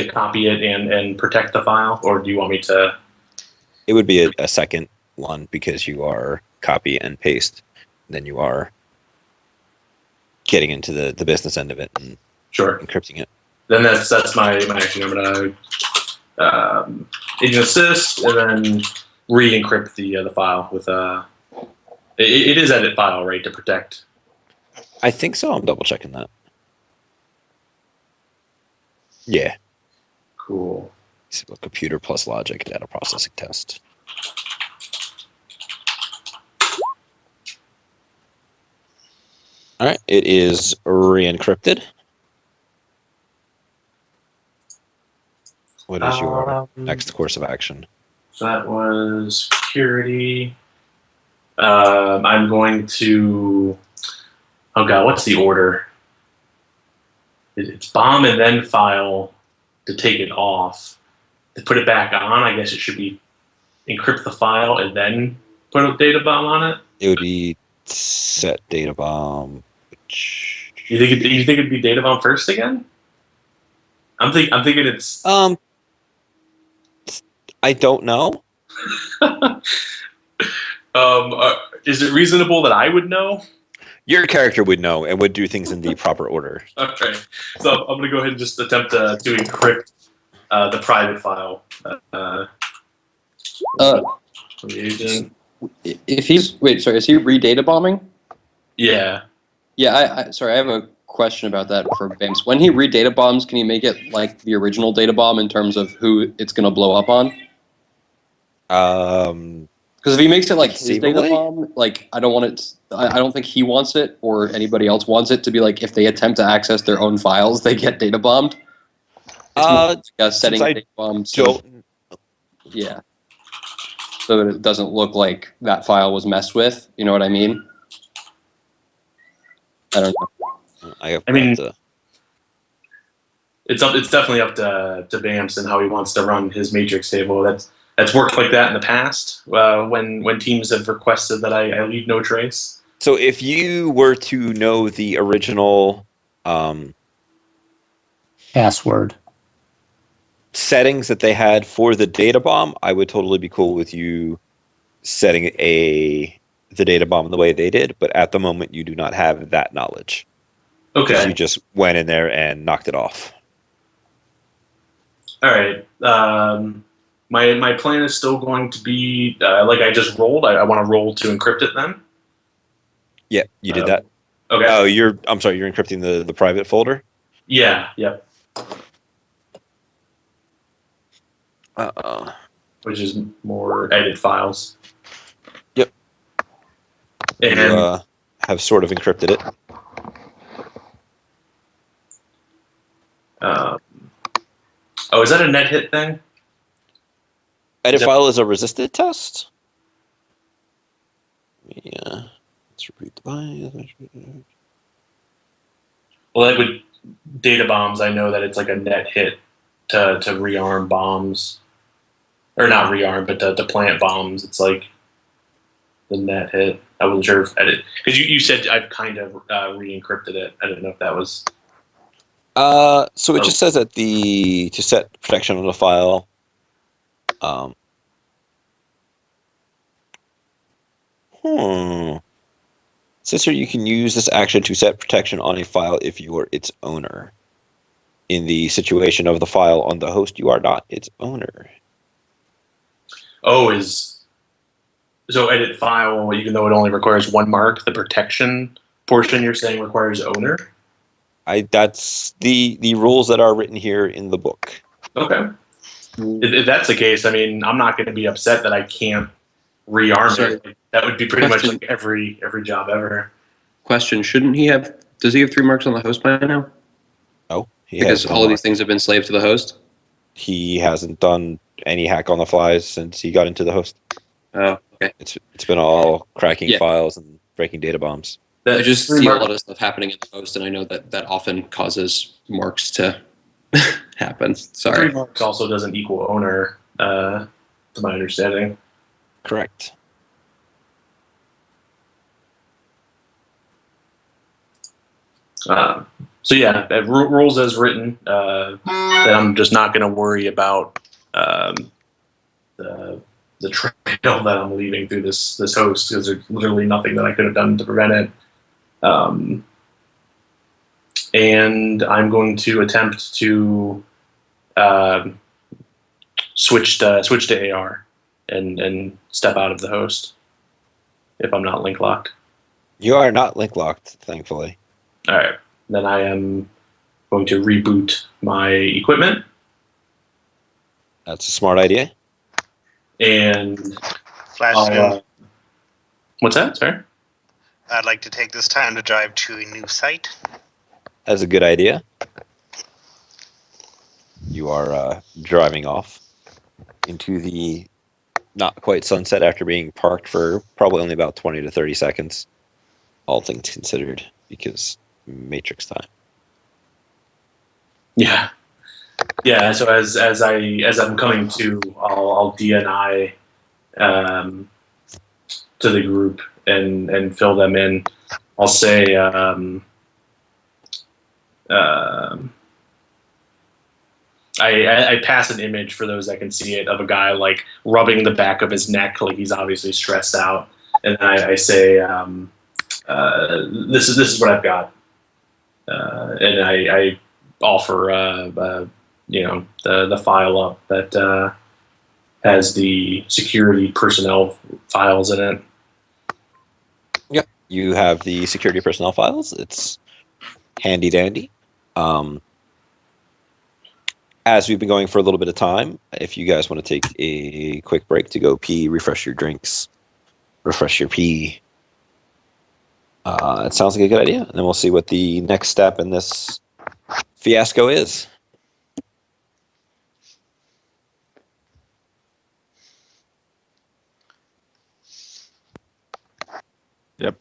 copy it and protect the file, or do you want me to? It would be a second one because you are copy and paste. Then you are getting into the business end of it and Sure. encrypting it. Then that's my action. I'm going to agent assist and then re-encrypt the file with it is edit file, right, to protect. I think so. I'm double checking that. Yeah. Cool. Computer plus logic data processing test. All right. It is re-encrypted. What is your next course of action? So that was security. I'm going to. Oh god, what's the order? It's bomb and then file to take it off. To put it back on, I guess it should be encrypt the file and then put a data bomb on it. It would be set data bomb. You think it'd be data bomb first again? I'm thinking it's. I don't know. Is it reasonable that I would know? Your character would know and would do things in the proper order. Okay, so I'm gonna go ahead and just attempt to encrypt the private file. From the agent. If he's is he re-data bombing? Yeah. Yeah, I have a question about that for Bames. When he re-data bombs, can he make it like the original data bomb in terms of who it's going to blow up on? Because if he makes it like his data bomb, like I don't think he wants it or anybody else wants it to be like if they attempt to access their own files, they get data bombed. It's more like a setting data bomb. Yeah. So that it doesn't look like that file was messed with. You know what I mean? I don't know. I mean, it's definitely up to Bamps and how he wants to run his matrix table. That's worked like that in the past when teams have requested that I leave no trace. So if you were to know the original password settings that they had for the data bomb, I would totally be cool with you setting the data bomb the way they did. But at the moment, you do not have that knowledge. Okay. You just went in there and knocked it off. All right. My plan is still going to be like I just rolled. I want to roll to encrypt it then. Yeah, you did that. Okay. Oh, I'm sorry. You're encrypting the private folder. Yeah. Yep. Which is more edit files. Yep. And you have sort of encrypted it. Is that a net hit thing? Edit file is a resisted test. Yeah. Let's repeat the bias. Well, like with data bombs, I know that it's like a net hit to rearm bombs, or not rearm, but to plant bombs. It's like the net hit. I wasn't sure if edit because you said I've kind of re-encrypted it. I didn't know if that was. So it just says that to set protection on the file. Says here you can use this action to set protection on a file if you are its owner. In the situation of the file on the host, you are not its owner. Oh, so edit file, even though it only requires one mark, the protection portion you're saying requires owner? That's the rules that are written here in the book. Okay. If that's the case, I mean, I'm not going to be upset that I can't rearm it. That would be pretty much like every job ever. Question: does he have 3 marks on the host by now? No, because all of these things have been slaved to the host. He hasn't done any hack on the flies since he got into the host. Oh, okay. It's been all cracking files and breaking data bombs. I just see a lot of stuff happening in the host, and I know that often causes marks to happen. Sorry. 3 marks also doesn't equal owner, to my understanding. Correct. So yeah, rules as written. That I'm just not going to worry about the trail that I'm leaving through this host because there's literally nothing that I could have done to prevent it. And I'm going to attempt to switch to AR and step out of the host if I'm not link locked. You are not link locked, thankfully. All right, then I am going to reboot my equipment. That's a smart idea. And what's that? Sorry. I'd like to take this time to drive to a new site. That's a good idea. You are driving off into the not quite sunset after being parked for probably only about 20 to 30 seconds, all things considered, because Matrix time. Yeah. Yeah. So as I'm coming to, I'll DNI to the group and fill them in. I'll say I pass an image for those that can see it of a guy like rubbing the back of his neck, like he's obviously stressed out, and then I say, "This is what I've got," and I offer the file up that has the security personnel files in it. Yep, you have the security personnel files. It's handy dandy. As we've been going for a little bit of time, if you guys want to take a quick break to go pee, refresh your drinks, refresh your pee, it sounds like a good idea. And then we'll see what the next step in this fiasco is. Yep.